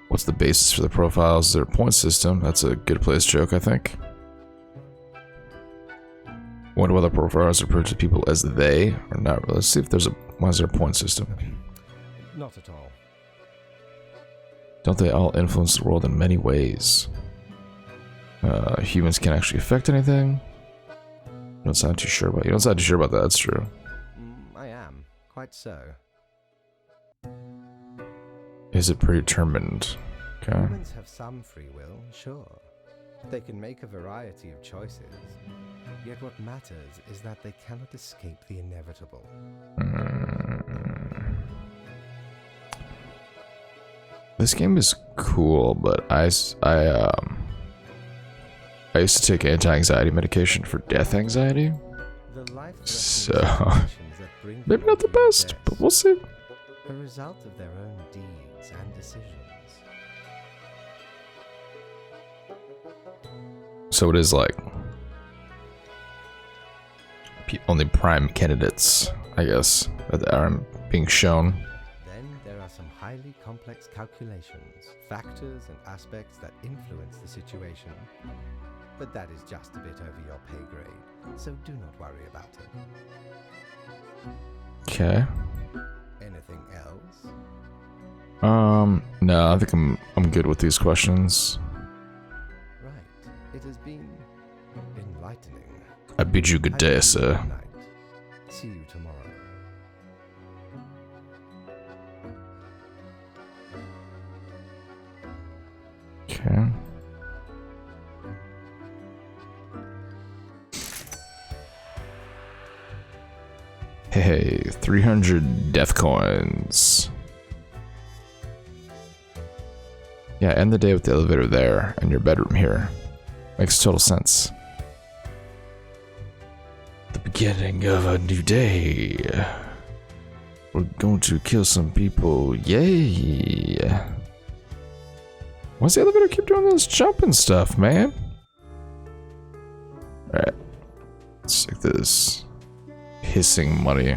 What's the basis for the profiles? Is there a point system? That's a good place joke, I think. Wonder whether profiles refer to people as they or not. Let's see if there's why is there a point system? Not at all. Don't they all influence the world in many ways? Humans can't actually affect anything. You don't sound too sure about. You don't sound too sure about that. That's true. I am. Quite so. Is it predetermined? Okay. Humans have some free will, sure. They can make a variety of choices. Yet what matters is that they cannot escape the inevitable. This game is cool, but I used to take anti-anxiety medication for death anxiety. The life-threatening So, situations that bring maybe people not the to their best, but deaths, we'll see. a result of their own deeds and decisions. So it is like only prime candidates, I guess, that are being shown. Then there are some highly complex calculations, factors and aspects that influence the situation. But that is just a bit over your pay grade, so do not worry about it. Okay. Anything else? No, I think I'm good with these questions. Right. It has been enlightening. I bid you good day, Good sir. night. See you tomorrow. Okay. Hey, 300 death coins. Yeah, end the day with the elevator there and your bedroom here. Makes total sense. The beginning of a new day. We're going to kill some people. Yay! Why's the elevator keep doing this jumping stuff, man? Alright. Let's take this hissing money.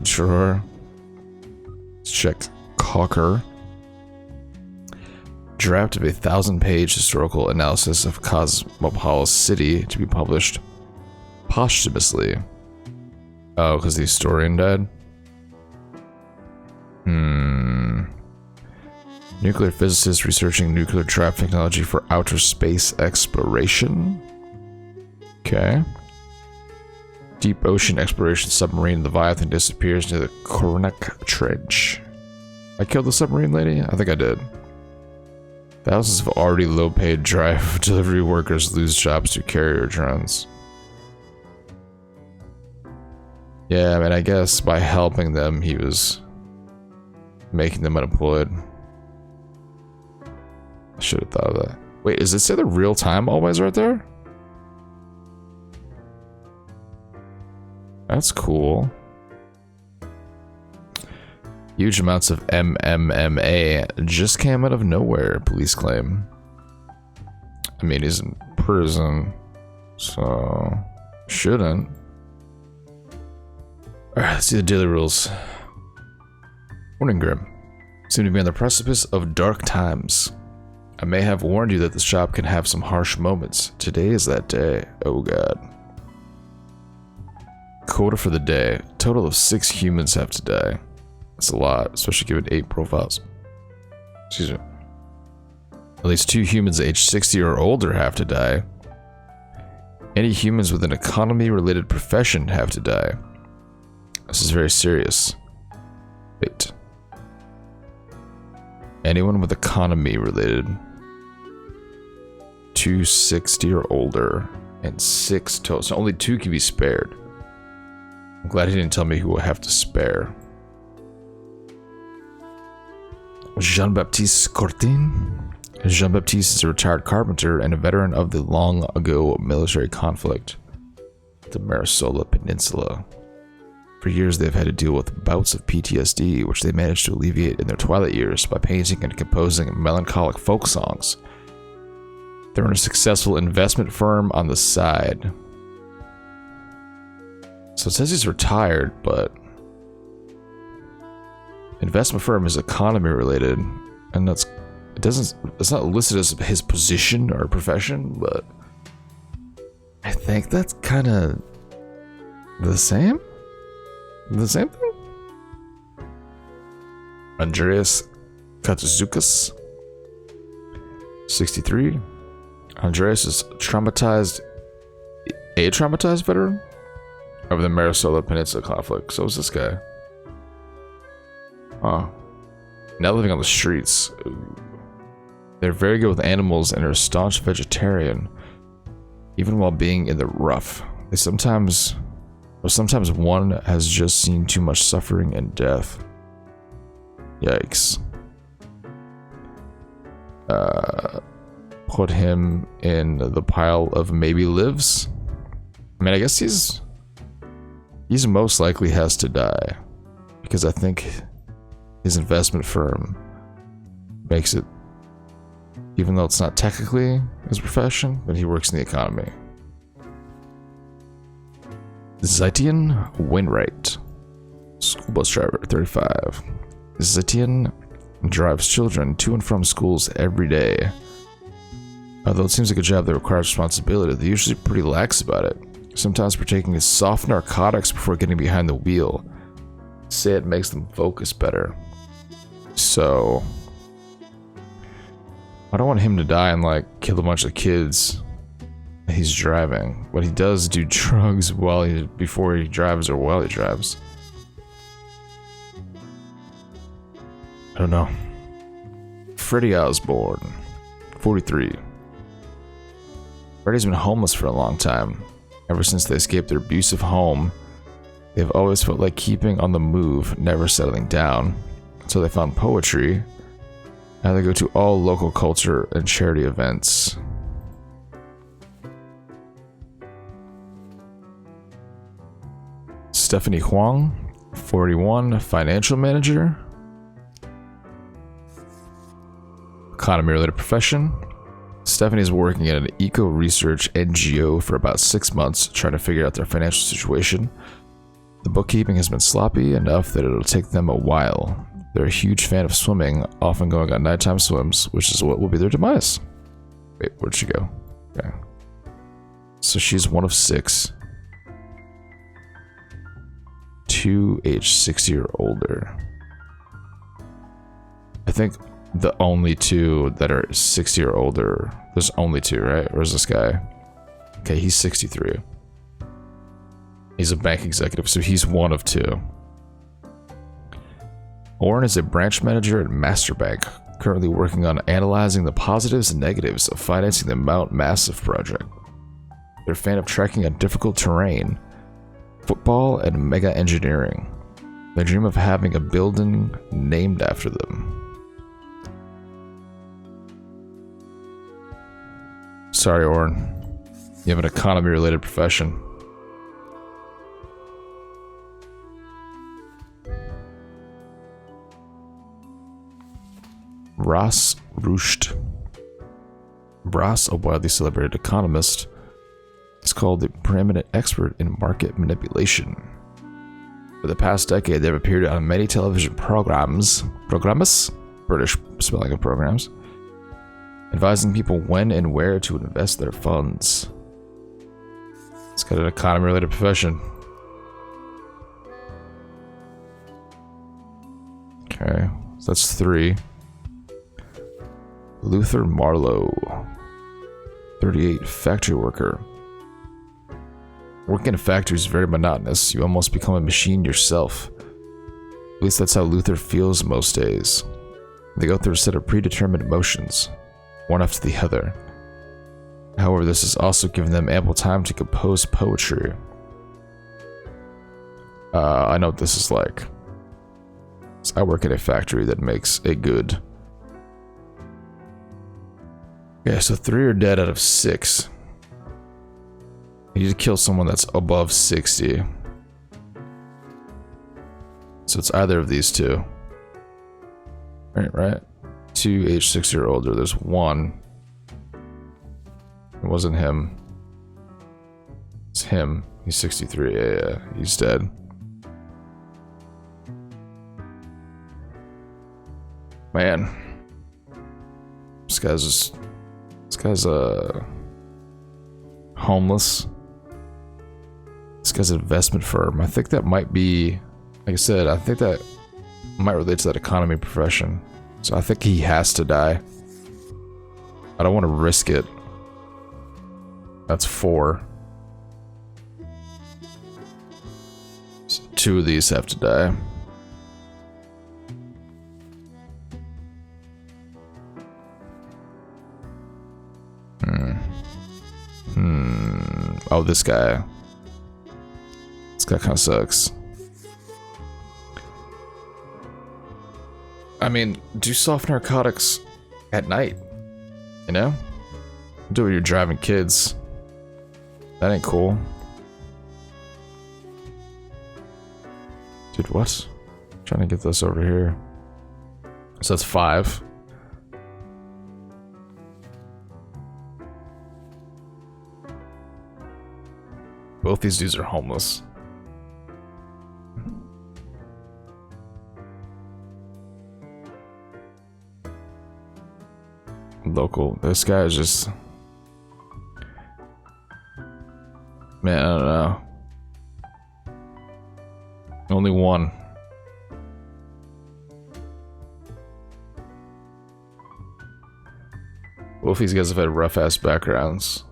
Drawer. Let's check Cocker. Draft of a 1,000-page historical analysis of Cosmopolis City to be published posthumously. Oh, because the historian died? Nuclear physicist researching nuclear trap technology for outer space exploration. Okay. Deep ocean exploration submarine Leviathan disappears near the Koronek Trench. I killed the submarine lady? I think I did. Thousands of already low-paid drive delivery workers lose jobs to carrier drones. Yeah, I mean, I guess by helping them, he was making them unemployed. I should have thought of that. Wait, does it say the real time always right there? That's cool. Huge amounts of MMMA just came out of nowhere, police claim. I mean, he's in prison, so shouldn't. Alright, let's see the daily rules. Warning, Grim. Seem to be on the precipice of dark times. I may have warned you that this job can have some harsh moments. Today is that day. Oh god. Quota for the day. Total of 6 humans have to die. That's a lot, especially given 8 profiles. Excuse me. At least 2 humans aged 60 or older have to die. Any humans with an economy-related profession have to die. This is very serious. Wait. Anyone with economy-related. 260 or older. And 6 total. So only 2 can be spared. I'm glad he didn't tell me who will have to spare. Jean-Baptiste Courtin. Jean-Baptiste is a retired carpenter and a veteran of the long-ago military conflict. The Marisola Peninsula. For years, they've had to deal with bouts of PTSD, which they managed to alleviate in their twilight years by painting and composing melancholic folk songs. They're in a successful investment firm on the side. So it says he's retired, but investment firm is economy related, and it's not listed as his position or profession, but I think that's kind of the same. The same thing? Andreas Katsuzukas, 63. Andreas is a traumatized veteran of the Marisola Peninsula conflict. So is this guy. Huh. Now living on the streets. They're very good with animals and are a staunch vegetarian, even while being in the rough. Sometimes one has just seen too much suffering and death. Yikes. Put him in the pile of maybe lives. I mean, I guess he's most likely has to die, because I think his investment firm makes it, even though it's not technically his profession, but he works in the economy. Zetian Wainwright, school bus driver, 35. Zetian drives children to and from schools every day. Although it seems like a job that requires responsibility, they're usually pretty lax about it. Sometimes partaking soft narcotics before getting behind the wheel. Say it makes them focus better. So I don't want him to die and like kill a bunch of kids. He's driving, but he does do drugs before he drives or while he drives. I don't know. Freddie Osborne, 43. Freddie's been homeless for a long time. Ever since they escaped their abusive home, they've always felt like keeping on the move, never settling down. So they found poetry, and they go to all local culture and charity events. Stephanie Huang, 41, financial manager. Economy-related profession. Stephanie's working at an eco-research NGO for about 6 months, trying to figure out their financial situation. The bookkeeping has been sloppy enough that it'll take them a while. They're a huge fan of swimming, often going on nighttime swims, which is what will be their demise. Wait, where'd she go? Okay. So she's one of 6. 2 age 60 or older. I think the only 2 that are 60 or older. There's only 2, right? Where's this guy? Okay, he's 63. He's a bank executive, so he's one of 2. Oren is a branch manager at Masterbank, currently working on analyzing the positives and negatives of financing the Mount Massive project. They're a fan of trekking on difficult terrain, football, and mega engineering. They dream of having a building named after them. Sorry, Oren. You have an economy-related profession. Ras Rusht. Ras, a widely celebrated economist, is called the preeminent expert in market manipulation. For the past decade, they've appeared on many television programs, British spelling of programs, advising people when and where to invest their funds. It's got an economy-related profession. Okay, so that's 3. Luther Marlowe, 38, factory worker. Working in a factory is very monotonous. You almost become a machine yourself. At least that's how Luther feels most days. They go through a set of predetermined motions, one after the other. However, this has also given them ample time to compose poetry. I know what this is like. So I work in a factory that makes a good. Yeah, so 3 are dead out of 6. You need to kill someone that's above 60. So it's either of these 2. Right? 2 age 60 or older. There's 1. It wasn't him. It's him. He's 63. Yeah, he's dead. Man. This guy's homeless. This guy's an investment firm. I think that might be, like I said, I think that might relate to that economy profession. So I think he has to die. I don't want to risk it. That's 4. So 2 of these have to die. Oh, this guy. This guy kind of sucks. I mean, do soft narcotics at night. You know? Do it when you're driving kids. That ain't cool. Dude, what? I'm trying to get this over here. So that's 5. Both these dudes are homeless. Local. This guy is just... Man, I don't know. Only 1. Both these guys have had rough-ass backgrounds.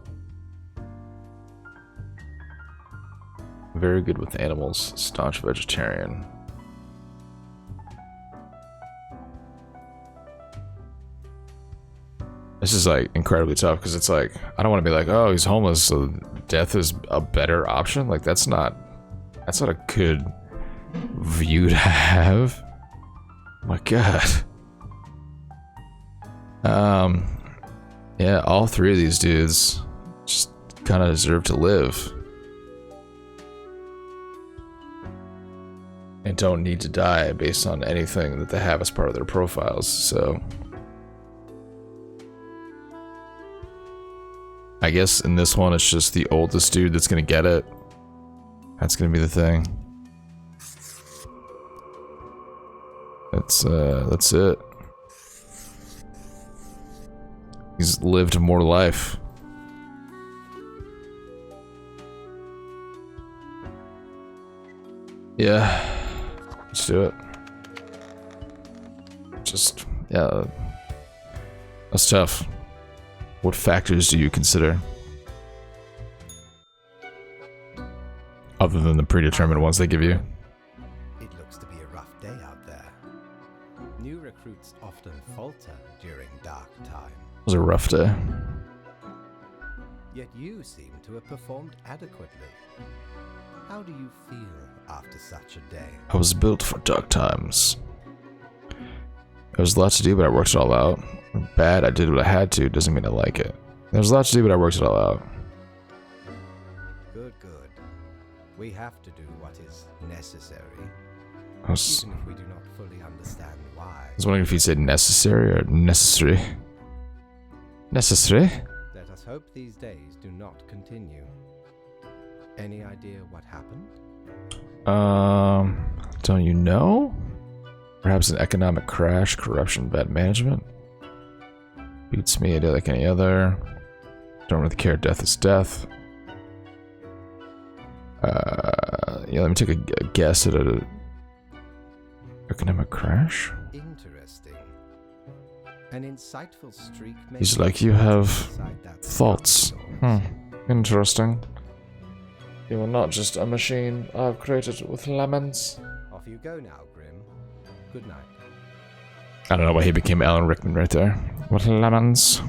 Very good with animals, staunch vegetarian. This is like incredibly tough because it's like I don't want to be like, oh, he's homeless, so death is a better option. Like that's not a good view to have. My God. Yeah, all three of these dudes just kind of deserve to live and don't need to die based on anything that they have as part of their profiles. So I guess in this one it's just the oldest dude that's gonna get it. That's gonna be the thing. That's it. He's lived more life. Yeah, let's do it. Just, yeah, that's tough. What factors do you consider? Other than the predetermined ones they give you? It looks to be a rough day out there. New recruits often falter during dark times. It was a rough day. Yet you seem to have performed adequately. How do you feel after such a day? I was built for dark times. There was a lot to do, but I worked it all out. Bad, I did what I had to, doesn't mean I like it. There was a lot to do, but I worked it all out. Good, good. We have to do what is necessary, I was even if we do not fully understand why. wondering if you said necessary or necessary. Necessary? Let us hope these days do not continue. Any idea what happened? Don't you know? Perhaps an economic crash, corruption, bad management? Beats me, I do like any other. Don't really care, death is death. Yeah, let me take a guess at a economic crash. Interesting. An insightful streak. He's like, you have thoughts. Interesting. You are not just a machine I've created with lemons. Off you go now, Grim. Good night. I don't know why he became Alan Rickman right there. With lemons.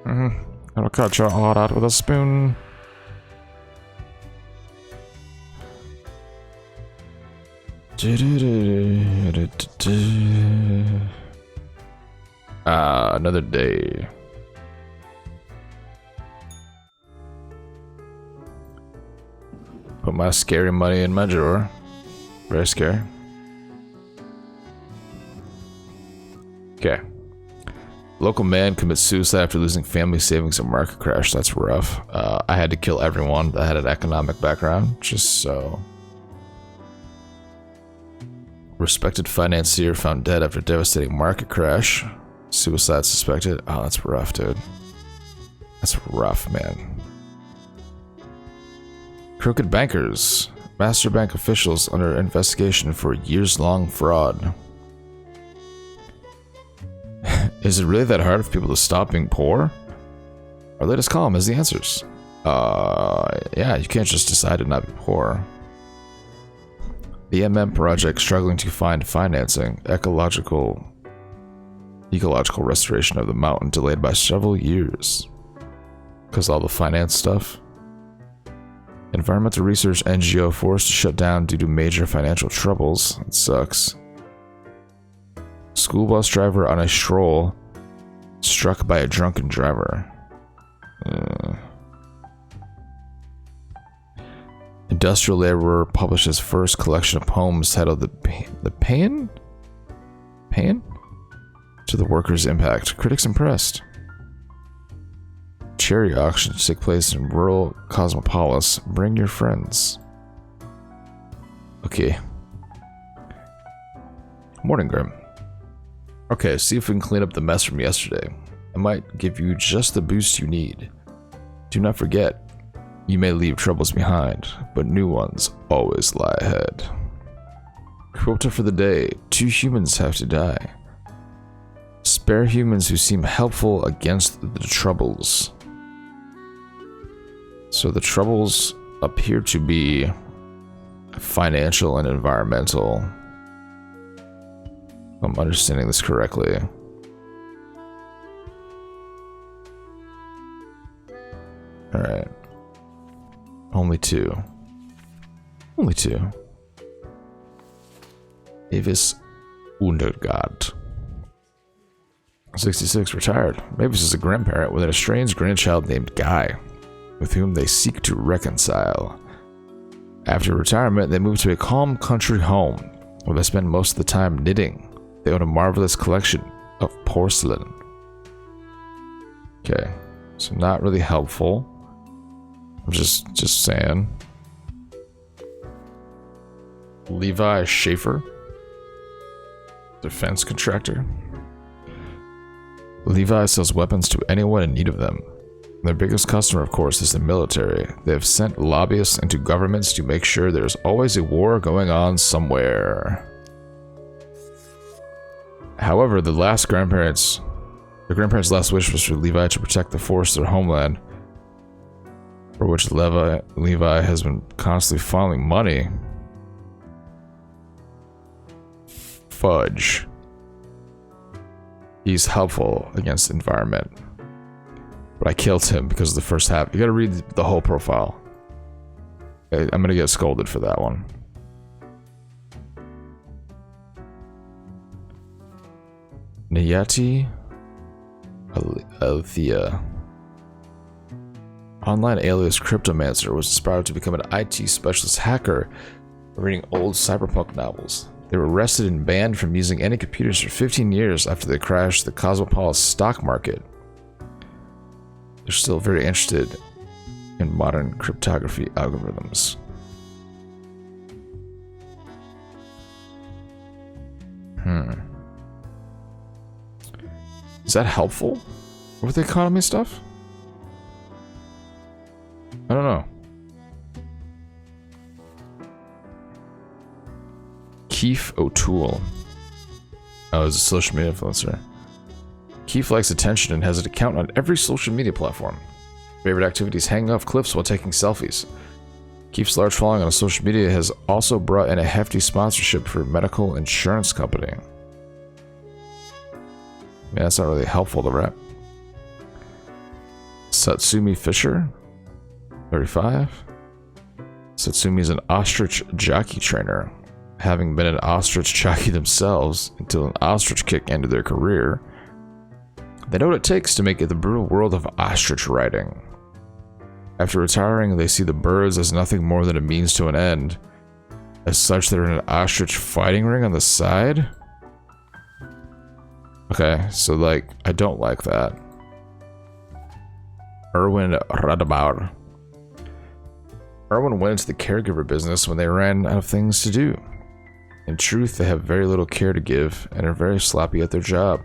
I'll cut your heart out with a spoon. Another day. Put my scary money in my drawer. Very scary. Okay. Local man commits suicide after losing family savings in market crash. That's rough. I had to kill everyone that had an economic background, just so. Respected financier found dead after devastating market crash. Suicide suspected. Oh, that's rough, dude. That's rough, man. Crooked bankers. Master bank officials under investigation for years-long fraud. Is it really that hard for people to stop being poor? Our latest column has the answers. Yeah, you can't just decide to not be poor. The MM project struggling to find financing. Ecological restoration of the mountain delayed by several years. Because all the finance stuff. Environmental research NGO forced to shut down due to major financial troubles. It sucks. School bus driver on a stroll struck by a drunken driver. Industrial laborer publishes first collection of poems titled The Paean? Paean? To the workers' impact. Critics impressed. Cherry auctions take place in rural Cosmopolis. Bring your friends. Okay. Morning, Grim. Okay, see if we can clean up the mess from yesterday. I might give you just the boost you need. Do not forget, you may leave troubles behind, but new ones always lie ahead. Quota for the day: 2 humans have to die. Spare humans who seem helpful against the troubles. So the troubles appear to be financial and environmental. If I'm understanding this correctly. Alright. Only two. Only two. Avis Undergard. 66, retired. Mavis is a grandparent with an estranged grandchild named Guy, with whom they seek to reconcile. After retirement, they move to a calm country home, where they spend most of the time knitting. They own a marvelous collection of porcelain. Okay, so not really helpful. I'm just saying. Levi Schaefer, defense contractor. Levi sells weapons to anyone in need of them. Their biggest customer, of course, is the military. They have sent lobbyists into governments to make sure there's always a war going on somewhere. However, the grandparents' last wish was for Levi to protect the forest of their homeland, for which Levi has been constantly funneling money. Fudge. He's helpful against the environment. But I killed him because of the first half. You gotta read the whole profile. I'm gonna get scolded for that one. Nayati Althea. Online alias Cryptomancer was inspired to become an IT specialist hacker reading old cyberpunk novels. They were arrested and banned from using any computers for 15 years after they crashed the Cosmopolis stock market. They're still very interested in modern cryptography algorithms. Is that helpful with the economy stuff? I don't know. Keith O'Toole. Oh, he's a social media influencer. Keith likes attention and has an account on every social media platform. Favorite activities: hanging off cliffs while taking selfies. Keith's large following on social media has also brought in a hefty sponsorship for a medical insurance company. Man, that's not really helpful to rap. Satsumi Fisher, 35. Satsumi is an ostrich jockey trainer. Having been an ostrich jockey themselves until an ostrich kick ended their career, they know what it takes to make it the brutal world of ostrich riding. After retiring, they see the birds as nothing more than a means to an end. As such, they're in an ostrich fighting ring on the side? Okay, so like, I don't like that. Erwin Radabauer. Erwin went into the caregiver business when they ran out of things to do. In truth, they have very little care to give and are very sloppy at their job.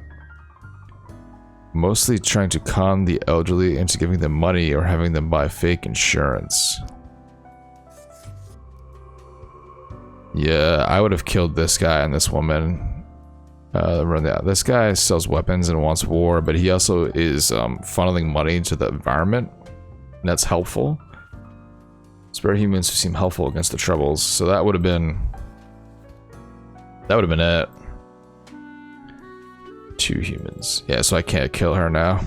Mostly trying to con the elderly into giving them money or having them buy fake insurance. Yeah, I would have killed this guy and this woman. This guy sells weapons and wants war, but he also is funneling money into the environment, and that's helpful. Spare humans who seem helpful against the troubles, so that would have been it. 2 humans. Yeah, so I can't kill her now.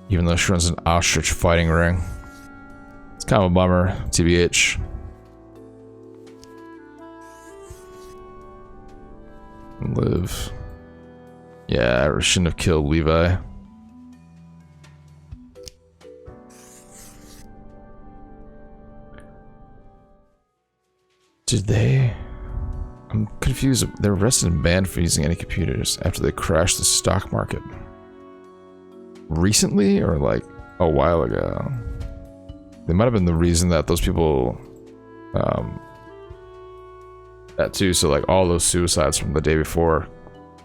Even though she runs an ostrich fighting ring. It's kind of a bummer, TBH. Live. Yeah, I shouldn't have killed Levi. Did they? I'm confused. They're arrested and banned for using any computers after they crashed the stock market. Recently, or like a while ago? They might have been the reason that those people, that too. So like all those suicides from the day before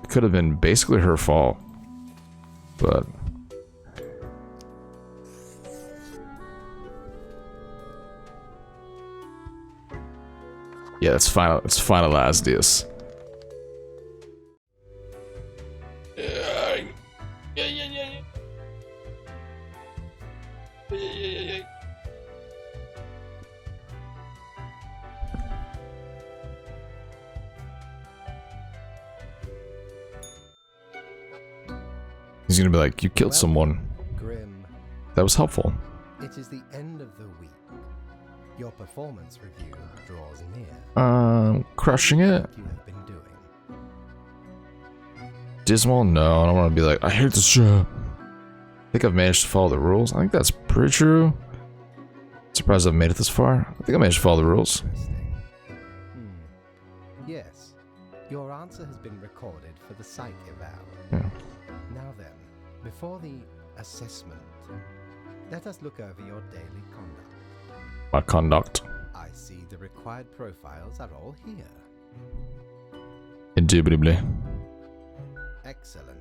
could have been basically her fault, but yeah, let's finalize this. He's gonna be like, you killed someone. Grim. That was helpful. It is the end of the week. Your performance review draws near. Crushing it. What you have been doing. Dismal? No, I don't want to be like, I hate this job. I think I've managed to follow the rules. I think that's pretty true. Surprised I've made it this far. I think I managed to follow the rules. Interesting. Yes. Your answer has been recorded for the psych eval. Yeah. Now then, before the assessment, let us look over your daily conduct. My conduct. I see the required profiles are all here. Indubitably. Excellent.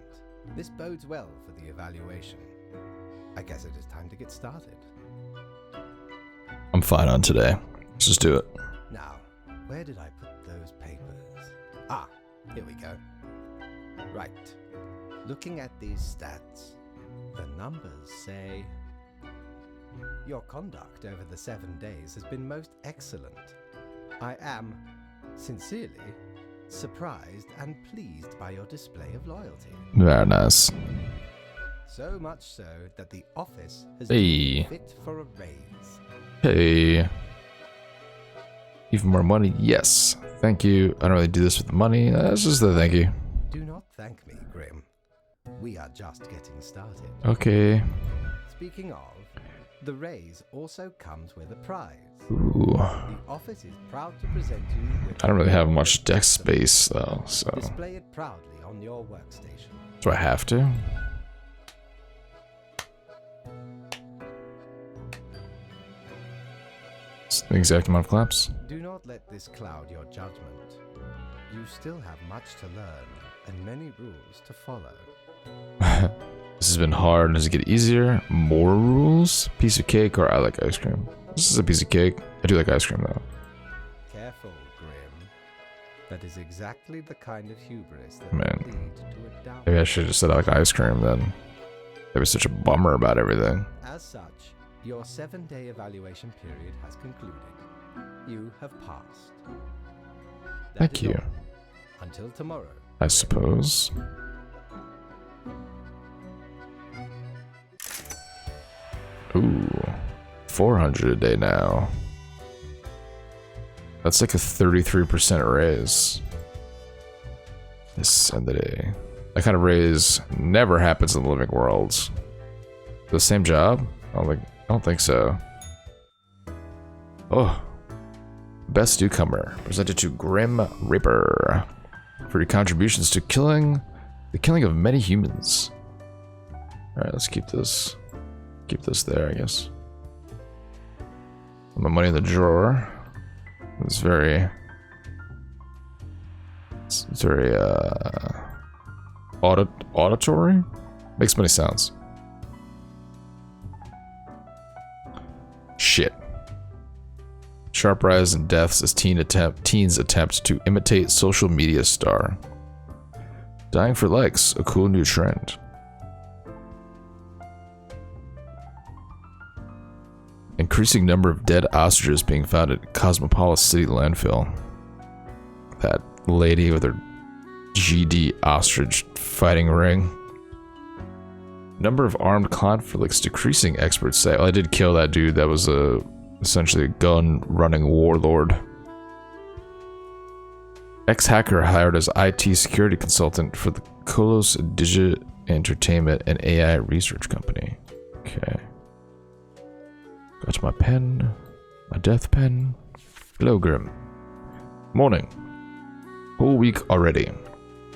This bodes well for the evaluation. I guess it is time to get started. I'm fine on today. Let's just do it. Now, where did I put those papers? Ah, here we go. Right. Looking at these stats, the numbers say your conduct over the 7 days has been most excellent. I am, sincerely, surprised and pleased by your display of loyalty. Very nice. So much so that the office has Hey. been fit for a raise. Hey. Even more money? Yes. Thank you. I don't really do this with money. That's just a thank you. Do not thank me, Grim. We are just getting started. Okay. Speaking of, the raise also comes with a prize. Ooh. The office is proud to present you with... I don't really have much desk space though, so Display it proudly on your workstation. do I have to? It's the exact amount of claps. Do not let this cloud your judgment. You still have much to learn and many rules to follow. This has been hard. Does it get easier? More rules? Piece of cake or I like ice cream? This is a piece of cake. I do like ice cream though. Careful, Grim. That is exactly the kind of hubris that Man. will lead to a doubt. Maybe I should have just said I like ice cream then. That was such a bummer about everything. As such, your 7-day evaluation period has concluded. You have passed. That Thank is you. all. Until tomorrow. I suppose. Ooh. 400 a day now. That's like a 33% raise. This end of the day. That kind of raise never happens in the living world. The same job? I don't think so. Oh. Best newcomer. Presented to Grim Reaper. For your contributions to the killing of many humans. Alright, let's keep this. Keep this there, I guess. My money in the drawer. It's very auditory. Makes many sounds. Shit. Sharp rise in deaths as teens attempt to imitate social media star. Dying for likes, a cool new trend. Increasing number of dead ostriches being found at Cosmopolis City landfill. That lady with her GD ostrich fighting ring. Number of armed conflicts decreasing, experts say. Well, I did kill that dude. That was essentially a gun-running warlord. Ex-hacker hired as IT security consultant for the Kolos Digit Entertainment and AI research company. Okay. Got my pen. My death pen. Hello, Grim. Morning. Whole week already.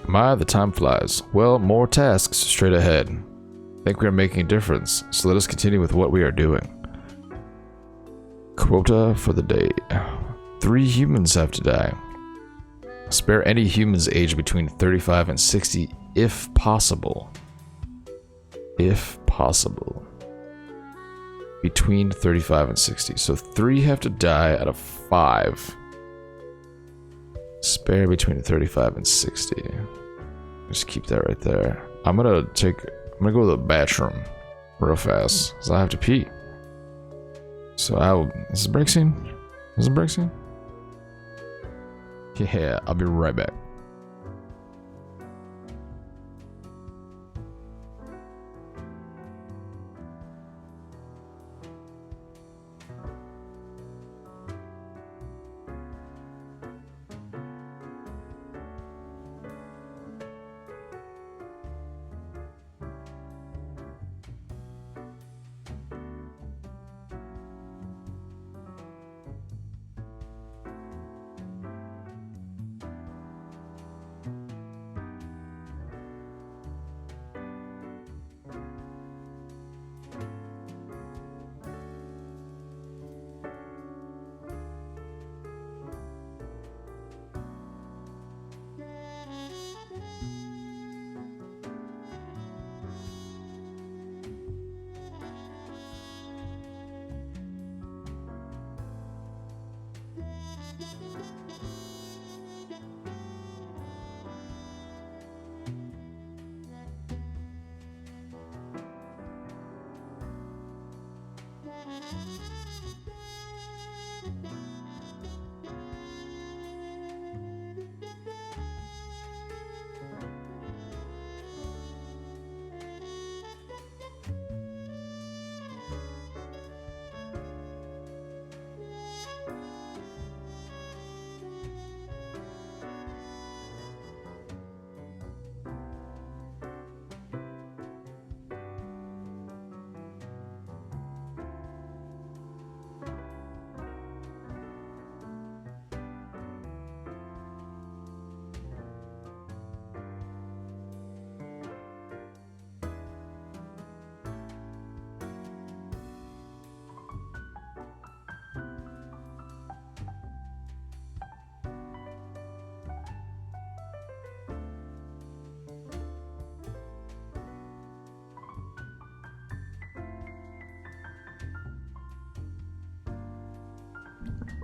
My, the time flies. Well, more tasks straight ahead. Think we are making a difference, so let us continue with what we are doing. Quota for the day. 3 humans have to die. Spare any humans aged between 35 and 60 if possible. If possible. Between 35 and 60. So 3 have to die out of 5. Spare between 35 and 60. Just keep that right there. I'm gonna go to the bathroom real fast, because I have to pee. So is this a break scene? Is this a break scene? Yeah, I'll be right back.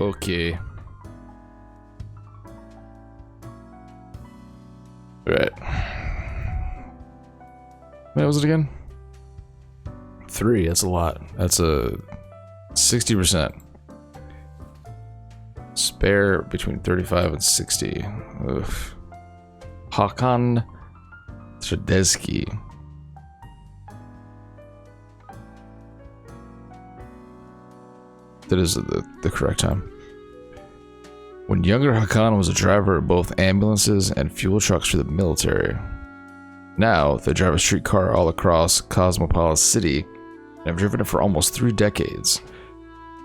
Okay. Right. What was it again? 3, that's a lot. That's a 60%. Spare between 35 and 60. Ugh. Hakan Tredesky. That is the correct time. When younger Hakan was a driver of both ambulances and fuel trucks for the military. Now, they drive a streetcar all across Cosmopolis City and have driven it for almost 3 decades.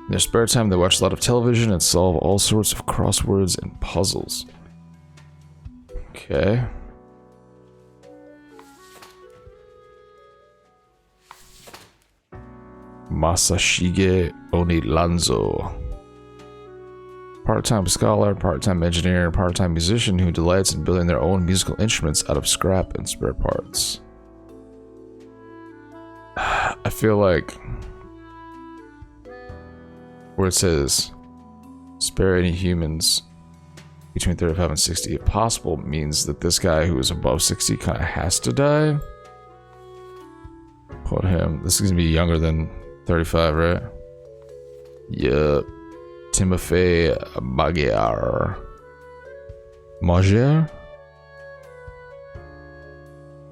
In their spare time, they watch a lot of television and solve all sorts of crosswords and puzzles. Okay. Masashige Onilanzo. Part-time scholar, part-time engineer, part-time musician who delights in building their own musical instruments out of scrap and spare parts. I feel like where it says spare any humans between 35 and 60 if possible means that this guy who is above 60 kind of has to die. Put him. This is gonna be younger than 35, right? Yup. Timofey Magyar.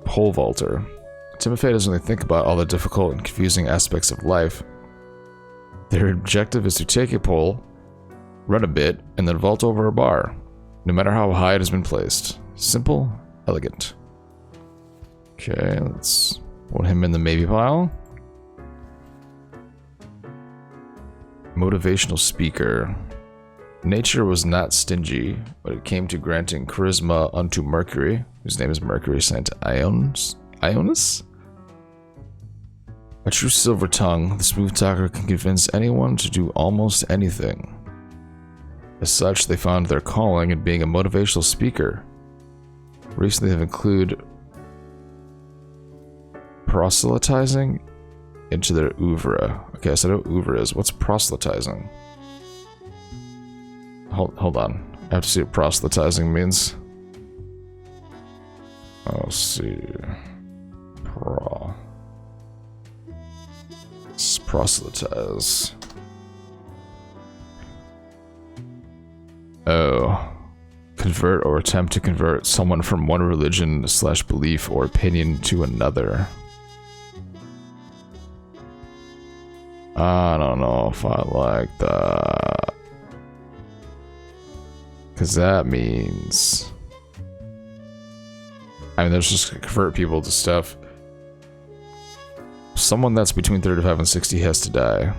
Pole vaulter. Timofey doesn't really think about all the difficult and confusing aspects of life. Their objective is to take a pole, run a bit, and then vault over a bar, no matter how high it has been placed. Simple, elegant. Okay, let's put him in the maybe pile. Motivational speaker. Nature was not stingy, but it came to granting charisma unto Mercury, whose name is Mercury Saint Ionis? A true silver tongue, the smooth talker can convince anyone to do almost anything. As such, they found their calling in being a motivational speaker. Recently, they've included proselytizing into their oeuvre. Okay, so I know what oeuvre is. What's proselytizing? Hold on. I have to see what proselytizing means. I'll see. Proselytize. Oh. Convert or attempt to convert someone from one religion / belief or opinion to another. I don't know if I like that. Because that means... I mean, there's just convert people to stuff. Someone that's between 35 and 60 has to die.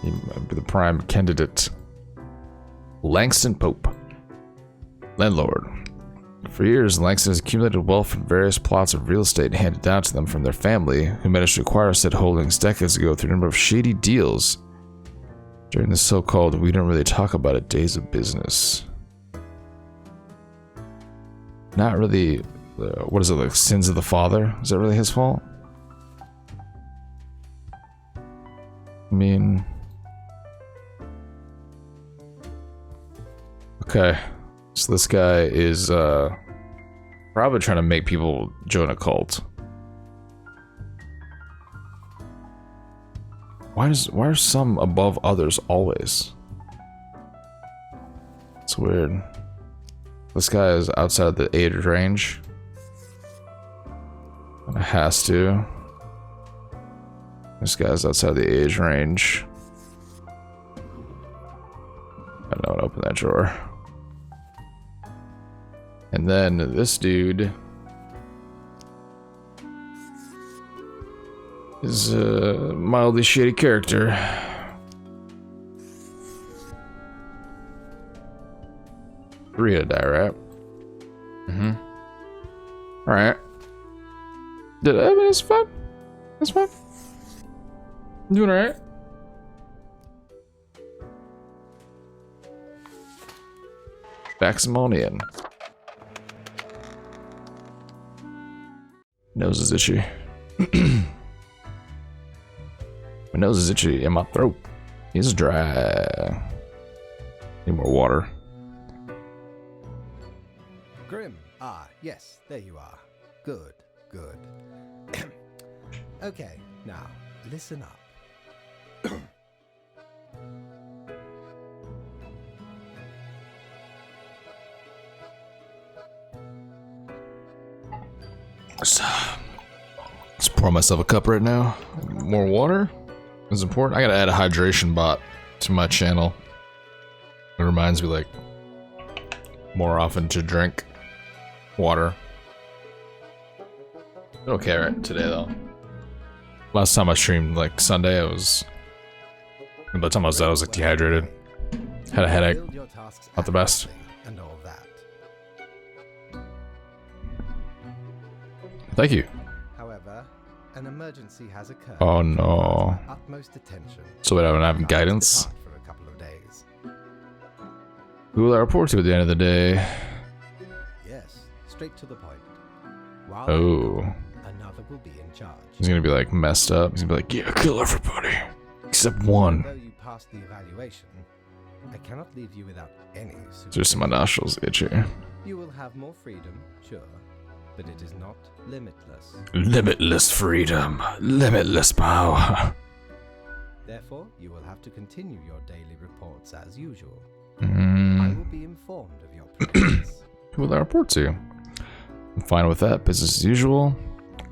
He might be the prime candidate. Langston Pope. Landlord. For years, Langston has accumulated wealth from various plots of real estate handed down to them from their family, who managed to acquire said holdings decades ago through a number of shady deals during the so-called we don't really talk about it days of business. Not really, what is it, like sins of the father? Is that really his fault? I mean... Okay, so this guy is probably trying to make people join a cult. why are some above others always? It's weird. This guy is outside the age range. It has to. This guy's outside the age range. I don't know what to open that drawer. And then this dude is a mildly shady character. Three to die, right? Mm-hmm. Alright. I mean, it's fun. It's fun. I'm doing alright. Baximonian. Nose is itchy. My nose is itchy and my throat is dry. Need more water. Grim. Ah, yes, there you are. Good, good. Okay, now, listen up. Let's pour myself a cup right now. More water is important. I gotta add a hydration bot to my channel. It reminds me, like, more often to drink water. Okay, right today though. Last time I streamed, like Sunday, by the time I was out, I was like dehydrated. Had a headache. Not the best. And all that. Thank you. However, an emergency has occurred. Oh no. Utmost attention. So wait, I don't have guidance. Depart for a couple of days. Who will I report to at the end of the day? Yes, straight to the point. While Oh. another will be in charge. He's gonna be like messed up. He's gonna be like, yeah, kill everybody. Except one. Although you passed the evaluation, I cannot leave you without any supervision. Just my nostrils itchy. You will have more freedom, sure, but it is not limitless. Limitless freedom. Limitless power. Therefore, you will have to continue your daily reports as usual. I Mm. will be informed of your progress. Who will I report to? I'm fine with that. Business as usual.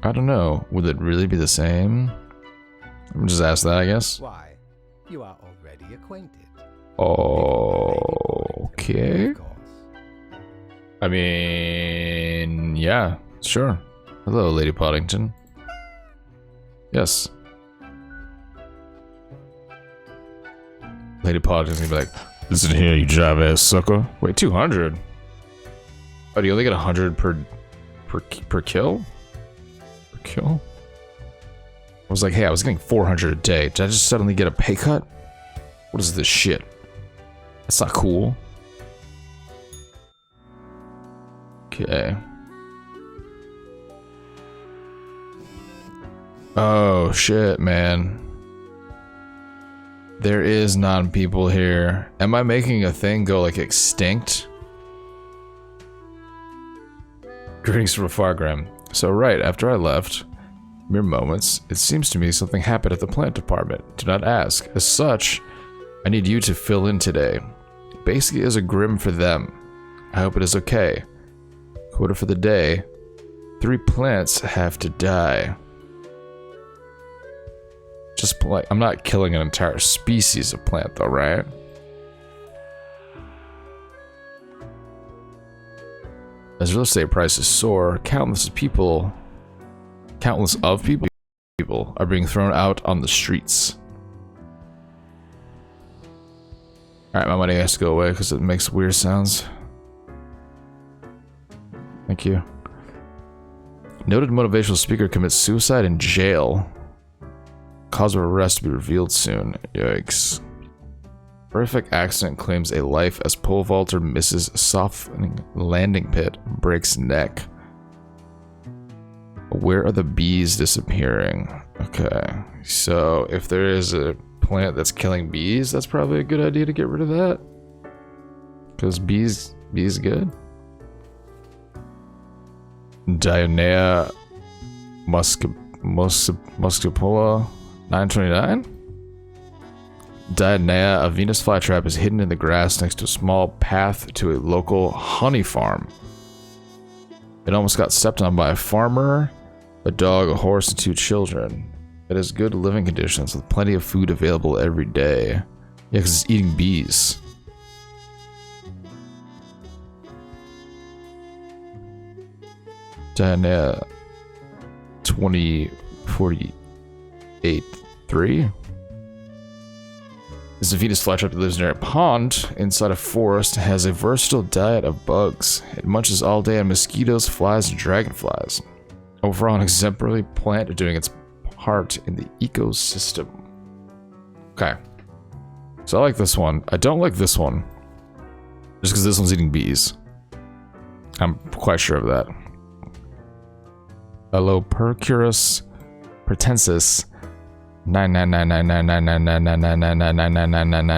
I don't know. Would it really be the same? I'm just ask that, I guess. Why? You are already acquainted. Okay. Of course. I mean, yeah, sure. Hello, Lady Poddington. Yes. Lady Poddington's gonna be like, listen here, you jive-ass sucker. Wait, 200? Oh, do you only get 100 per kill? Per kill? I was like, hey, I was getting 400 a day. Did I just suddenly get a pay cut? What is this shit? That's not cool. Okay. Oh, shit, man. There is non-people here. Am I making a thing go, like, extinct? Greetings from Fargrim. So, right, after I left, mere moments, it seems to me something happened at the plant department. Do not ask. As such, I need you to fill in today. Basically as a Grim for them. I hope it is okay. Quota for the day. 3 plants have to die. Just like, I'm not killing an entire species of plant though, right? As real estate prices soar, countless of people are being thrown out on the streets. Alright, my money has to go away because it makes weird sounds. Thank you. Noted motivational speaker commits suicide in jail. Cause of arrest to be revealed soon. Yikes. Horrific accident claims a life as pole vaulter misses softening landing pit, breaks neck. Where are the bees disappearing? Okay, so if there is a plant that's killing bees, that's probably a good idea to get rid of that. Because bees good. Dionea muscipola 929? Dionea, a Venus flytrap, is hidden in the grass next to a small path to a local honey farm. It almost got stepped on by a farmer, a dog, a horse, and 2 children. It has good living conditions with plenty of food available every day. Yeah, because it's eating bees. Dionea 2048-3 is a Venus flytrap that lives near a pond inside a forest and has a versatile diet of bugs. It munches all day on mosquitoes, flies, and dragonflies. Overall, an exemplary plant doing its part in the ecosystem. Okay. So I like this one. I don't like this one. Just because this one's eating bees. I'm quite sure of that. Alopercurus pretensis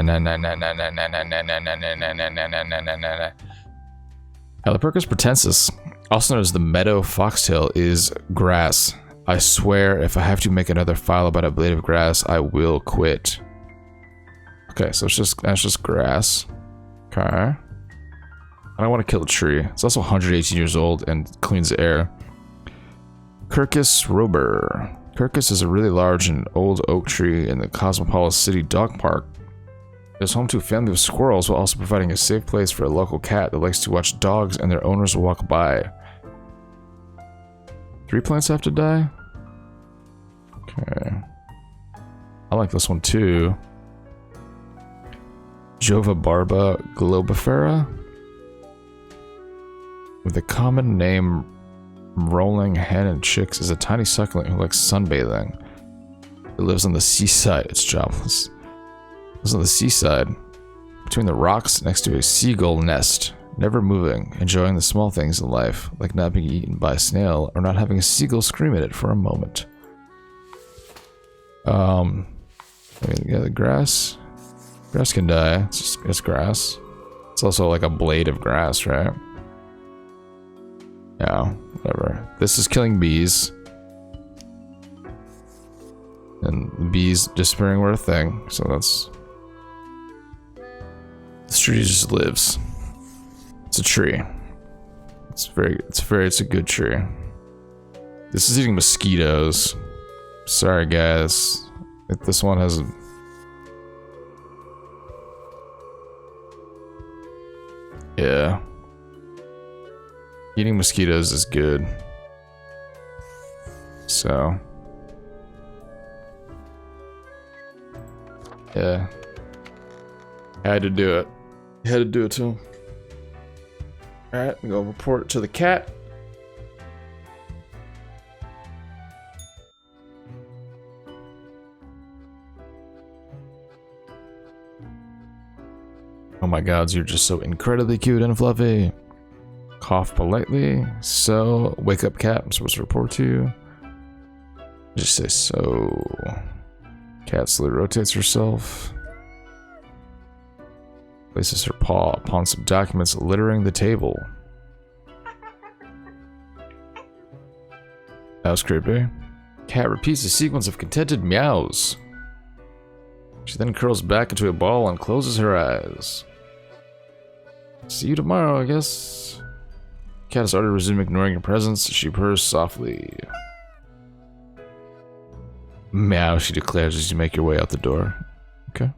9999999999999999999999999999999999999999999999999999999999999999999999999999999999999999999999999999999999999999999999999999999999999999999999999999999999999999999999999999999999999999999999999999999999999999999999999999999999999999999999999999999999999999999999999999999999999999999999999999999999999999999999999999999999999999999999999999999999999999999999999999999999999999999999999999999999999999999999999999999999999999999999999999999999999999999999999999999999999999999999999999999999999999999999999999999999999999999999999999999999999999999999999999999999999999999999999999999999999999999999999999999999999999999999999. Grass. I swear, if I have to make another file about a blade of grass, I will quit. Okay, so that's just grass. Okay. I don't want to kill a tree. It's also 118 years old and cleans the air. Quercus robur. Quercus is a really large and old oak tree in the Cosmopolis City Dog Park. It is home to a family of squirrels while also providing a safe place for a local cat that likes to watch dogs and their owners walk by. 3 plants have to die? Okay. I like this one too. Jovabarba globifera. With the common name rolling hen and chicks, is a tiny succulent who likes sunbathing. It lives on the seaside. It's jobless. It lives on the seaside, between the rocks next to a seagull nest, never moving, enjoying the small things in life, like not being eaten by a snail or not having a seagull scream at it for a moment. Yeah, the grass. Grass can die. It's grass. It's also like a blade of grass, right? Yeah, whatever. This is killing bees. And the bees disappearing were a thing, so that's... This tree just lives. It's a tree. It's a good tree. This is eating mosquitoes. Sorry guys. This one has... Yeah. Eating mosquitoes is good. So. Yeah. Had to do it. Had to do it to him. Alright, I'm gonna report it to the cat. Oh my god, you're just so incredibly cute and fluffy. Cough politely. So, wake up cat, I'm supposed to report to you. Just say so. Cat slowly rotates herself. Places her paw upon some documents littering the table. That was creepy. Cat repeats a sequence of contented meows. She then curls back into a ball and closes her eyes. See you tomorrow, I guess. Cat has already resumed ignoring your presence. She purrs softly. Meow, she declares as you make your way out the door. Okay.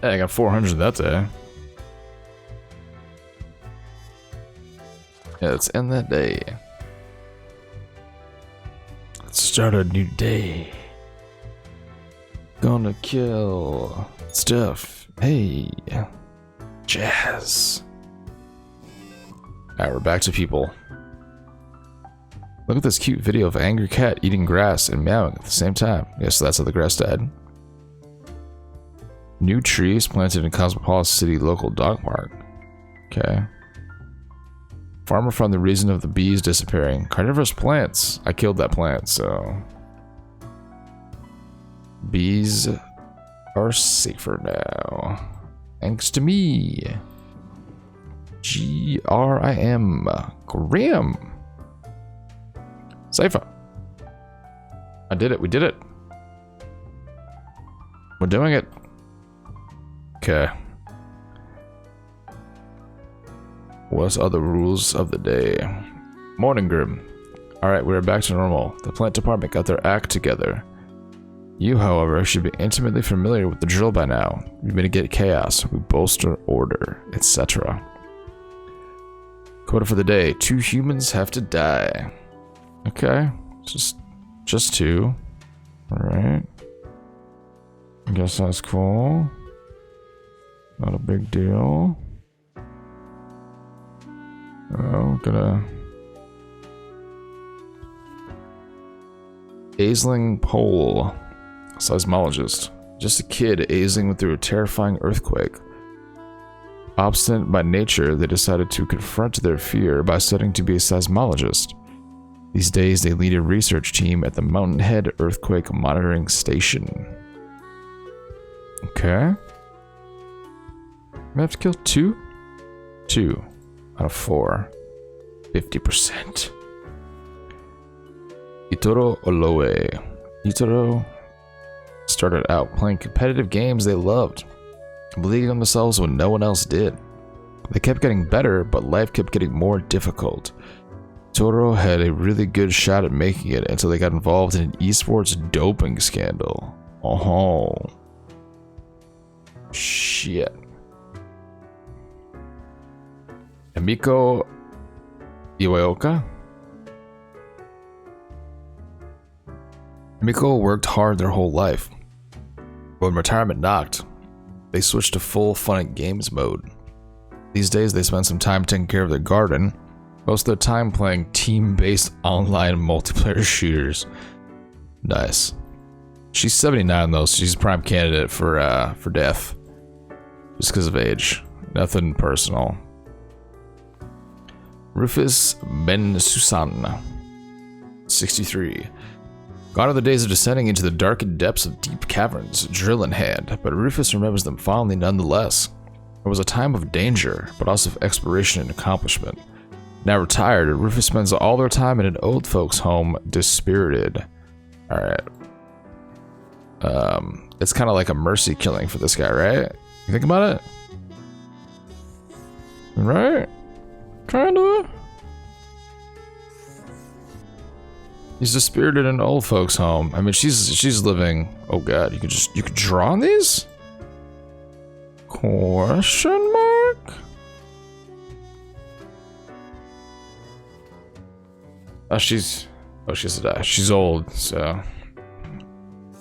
Hey, I got 400 that day. Yeah, let's end that day. Let's start a new day. Gonna kill stuff. Hey. Jazz. Alright, we're back to people. Look at this cute video of an angry cat eating grass and meowing at the same time. Yes, so that's how the grass died. New trees planted in Cosmopolis City local dog park. Okay. Farmer found the reason of the bees disappearing. Carnivorous plants. I killed that plant, so... Bees are safer now. Thanks to me. G-R-I-M. Graham. Safer. I did it. We did it. We're doing it. Okay. What are the rules of the day? Morning, Grim. Alright, we're back to normal. The plant department got their act together. You, however, should be intimately familiar with the drill by now. We mitigate chaos, we bolster order, etc. Quota for the day. 2 humans have to die. Okay. Just 2. Alright. I guess that's cool. Not a big deal. Oh, gonna... Aisling Pole. Seismologist. Just a kid aisling through a terrifying earthquake. Obstinate by nature, they decided to confront their fear by studying to be a seismologist. These days, they lead a research team at the Mountainhead Earthquake Monitoring Station. Okay. I have to kill 2? 2 out of 4. 50%. Itoro Oloe. Itoro started out playing competitive games they loved, believing in themselves when no one else did. They kept getting better, but life kept getting more difficult. Toro had a really good shot at making it until they got involved in an esports doping scandal. Oh. Shit. Emiko Iwaoka? Miko worked hard their whole life. But when retirement knocked, they switched to full fun and games mode. These days they spend some time taking care of their garden, most of their time playing team-based online multiplayer shooters. Nice. She's 79 though, so she's a prime candidate for death. Just because of age. Nothing personal. Rufus Ben-Susan, 63. Gone are the days of descending into the darkened depths of deep caverns, drill in hand, but Rufus remembers them fondly nonetheless. It was a time of danger, but also of exploration and accomplishment. Now retired, Rufus spends all their time in an old folks' home, dispirited. Alright. It's kind of like a mercy killing for this guy, right? You think about it? Right? Kinda. He's dispirited in an old folks' home. I mean, she's living. Oh god, you could draw on these? Question mark? Oh, she's a die. She's old, so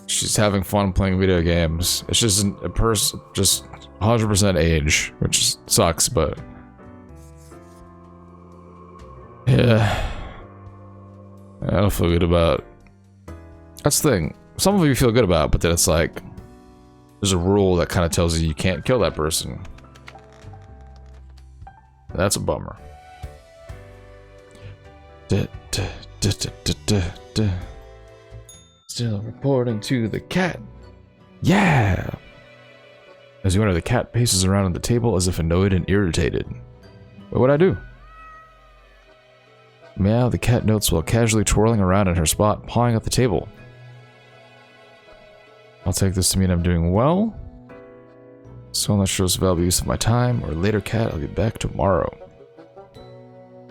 she's having fun playing video games. It's just a person, just 100% age, which sucks, but yeah. I don't feel good about. That's the thing. Some of you feel good about, but then it's like there's a rule that kind of tells you can't kill that person. That's a bummer. Still reporting to the cat. Yeah. As you enter, the cat paces around on the table as if annoyed and irritated. What would I do? Meow, the cat notes while casually twirling around in her spot, pawing at the table. I'll take this to mean I'm doing well. So unless shows valuable use of my time, or later cat, I'll be back tomorrow.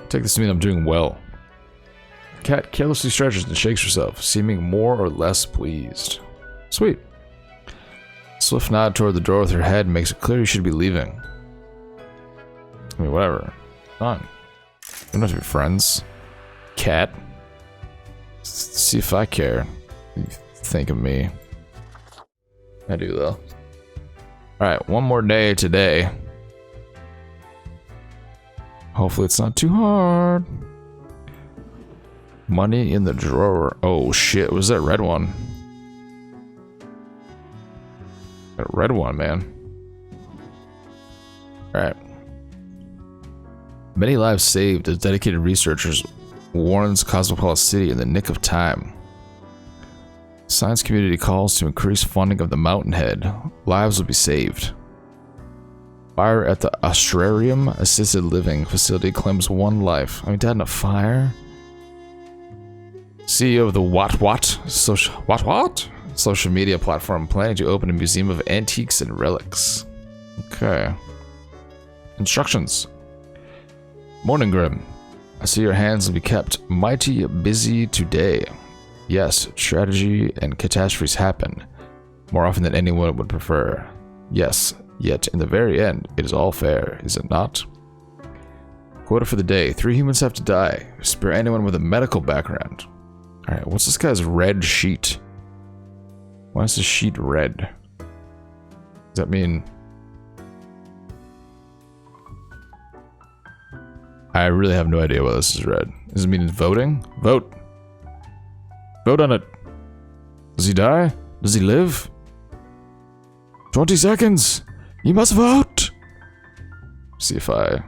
Take this to mean I'm doing well. Cat carelessly stretches and shakes herself, seeming more or less pleased. Sweet. Swift nod toward the door with her head makes it clear you should be leaving. I mean, whatever. Fine. We don't have to be friends. Cat. Let's see if I care. What you think of me? I do though. Alright, one more day today. Hopefully it's not too hard. Money in the drawer. Oh shit, was that red one? That red one, man. Alright. Many lives saved as dedicated researchers warns Cosmopolis City in the nick of time. Science community calls to increase funding of the Mountainhead. Lives will be saved. Fire at the Austrarium Assisted Living Facility claims 1 life. I mean, died in a fire? CEO of the What social media platform, planning to open a museum of antiques and relics. Okay. Instructions. Morning, Grim. I see your hands will be kept mighty busy today. Yes, tragedy and catastrophes happen, more often than anyone would prefer. Yes, yet in the very end, it is all fair, is it not? Quota for the day. 3 humans have to die. Spare anyone with a medical background. Alright, what's this guy's red sheet? Why is the sheet red? Does that mean... I really have no idea why this is red. Does it mean voting? Vote! Vote on it! Does he die? Does he live? 20 seconds! You must vote! See if I...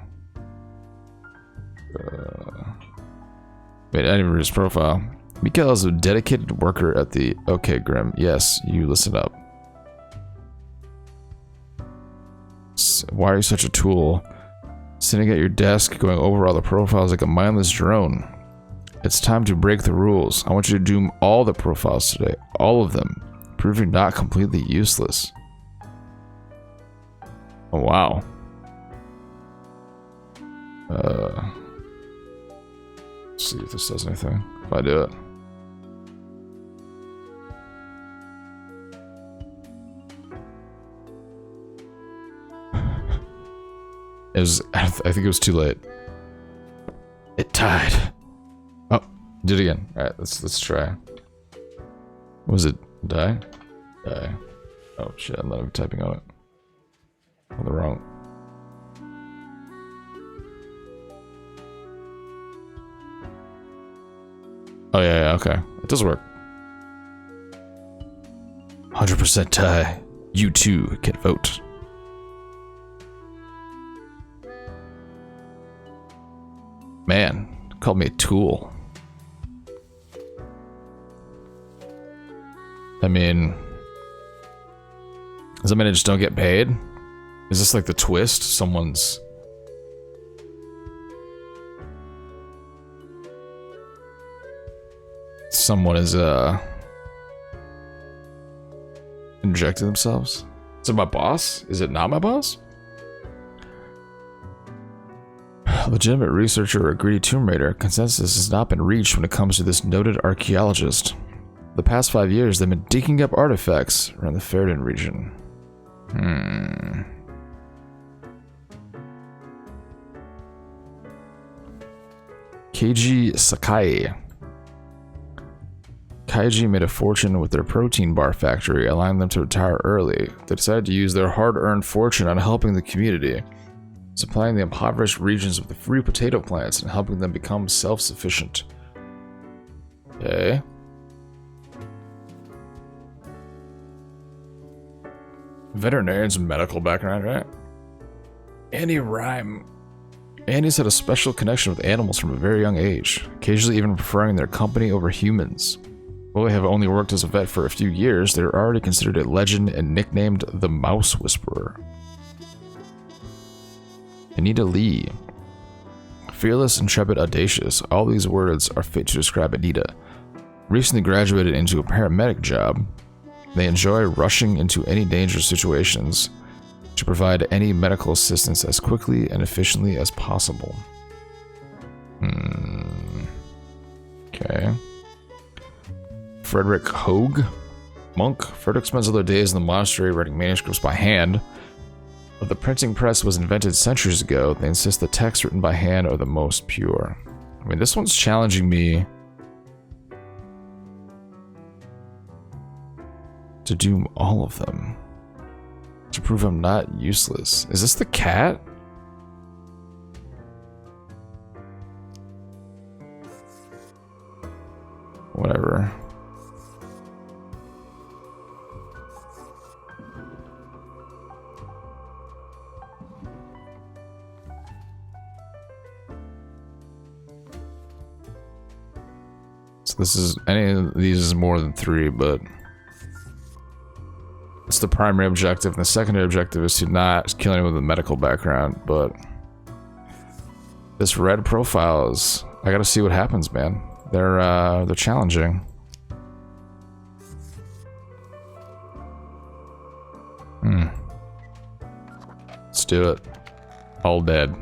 Wait, I didn't even read his profile. Mikael is a dedicated worker at the... Okay, Grim. Yes, you listen up. Why are you such a tool? Sitting at your desk, going over all the profiles like a mindless drone. It's time to break the rules. I want you to do all the profiles today. All of them. Prove you're not completely useless. Oh, wow. Let's see if this does anything. If I do it. I think it was too late. It died. Oh, did it again. Alright, let's try. Was it die? Die. Oh shit, I'm not even typing on it. On the wrong. Oh yeah, okay. It does work. 100% tie. You too can vote. Man, called me a tool. I mean, does that mean I just don't get paid? Is this like the twist? Someone is injecting themselves? Is it my boss? Is it not my boss? Legitimate researcher or greedy tomb raider, consensus has not been reached when it comes to this noted archaeologist. The past 5 years, they've been digging up artifacts around the Ferden region. Keiji Sakai. Kaiji made a fortune with their protein bar factory, allowing them to retire early. They decided to use their hard-earned fortune on helping the community, supplying the impoverished regions with the free potato plants and helping them become self-sufficient. Okay. Veterinarian's medical background, right? Annie Rhyme. Annie's had a special connection with animals from a very young age, occasionally even preferring their company over humans. Though they have only worked as a vet for a few years, they're already considered a legend and nicknamed the Mouse Whisperer. Anita Lee. Fearless, intrepid, audacious. All these words are fit to describe Anita. Recently graduated into a paramedic job, they enjoy rushing into any dangerous situations to provide any medical assistance as quickly and efficiently as possible. Okay. Frederick Hogue. Monk. Frederick spends all their days in the monastery writing manuscripts by hand. But the printing press was invented centuries ago. They insist the texts written by hand are the most pure. I mean, this one's challenging me to do all of them. To prove I'm not useless. Is this the cat? Whatever. So this is, any of these is more than 3, but it's the primary objective, and the secondary objective is to not kill anyone with a medical background. But this red profile is, I gotta see what happens, man. They're challenging. Let's do it. All dead.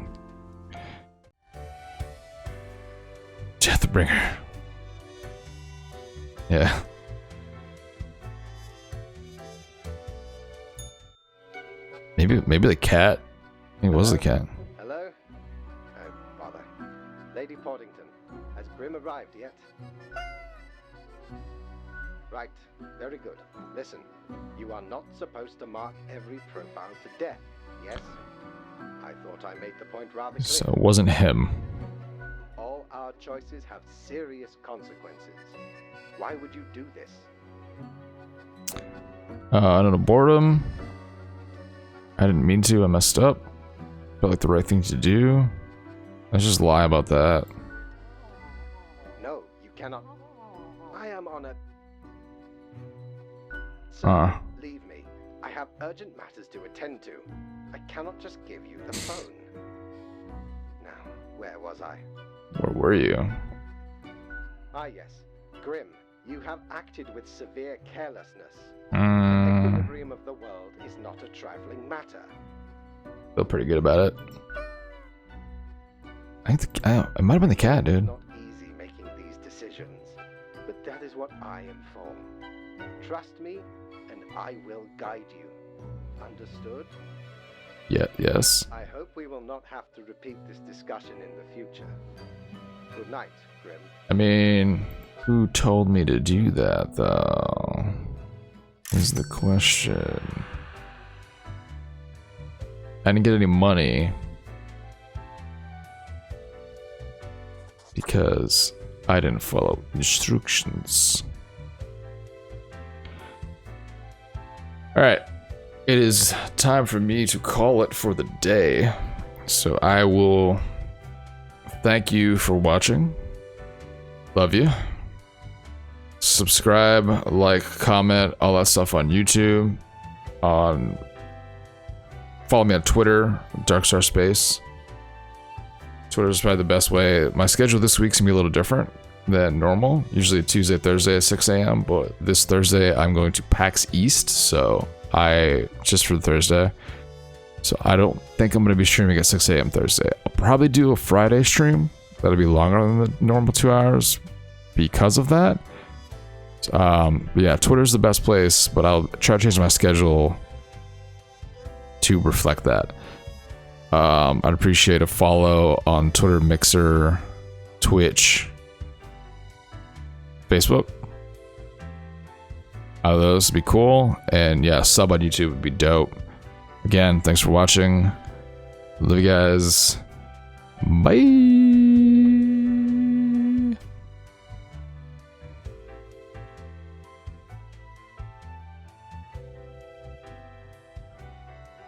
Deathbringer. Yeah. Maybe the cat. It was the cat. Hello? Oh, bother. Lady Portington, has Grim arrived yet? Right, very good. Listen, you are not supposed to mark every profile to death, yes? I thought I made the point rather clear. So it wasn't him. All our choices have serious consequences. Why would you do this? I don't know, boredom. I didn't mean to, I messed up. Felt like the right thing to do. Let's just lie about that. No, you cannot. I am on a... So, leave me. I have urgent matters to attend to. I cannot just give you the phone. Now, where was I? Where were you? Ah, yes. Grim, you have acted with severe carelessness. The equilibrium of the world is not a trifling matter. Feel pretty good about it. I think it might have been the cat, dude. It's not easy making these decisions, but that is what I am for. Trust me, and I will guide you. Understood? Yeah, yes. I hope we will not have to repeat this discussion in the future. Good night, Grim. I mean, who told me to do that, though? Is the question. I didn't get any money because I didn't follow instructions. Alright, it is time for me to call it for the day. So I will thank you for watching. Love you. Subscribe, like, comment, all that stuff on YouTube. Follow me on Twitter, Darkstar Space. Twitter is probably the best way. My schedule this week's gonna be a little different than normal. Usually Tuesday, Thursday at 6 a.m. But this Thursday I'm going to PAX East, so just for Thursday. So I don't think I'm gonna be streaming at 6 a.m. Thursday. I'll probably do a Friday stream. That'll be longer than the normal 2 hours because of that. Yeah, Twitter's the best place, but I'll try to change my schedule to reflect that. I'd appreciate a follow on Twitter, Mixer, Twitch, Facebook. Those would be cool. And yeah, sub on YouTube would be dope. Again, thanks for watching. Love you guys. Bye.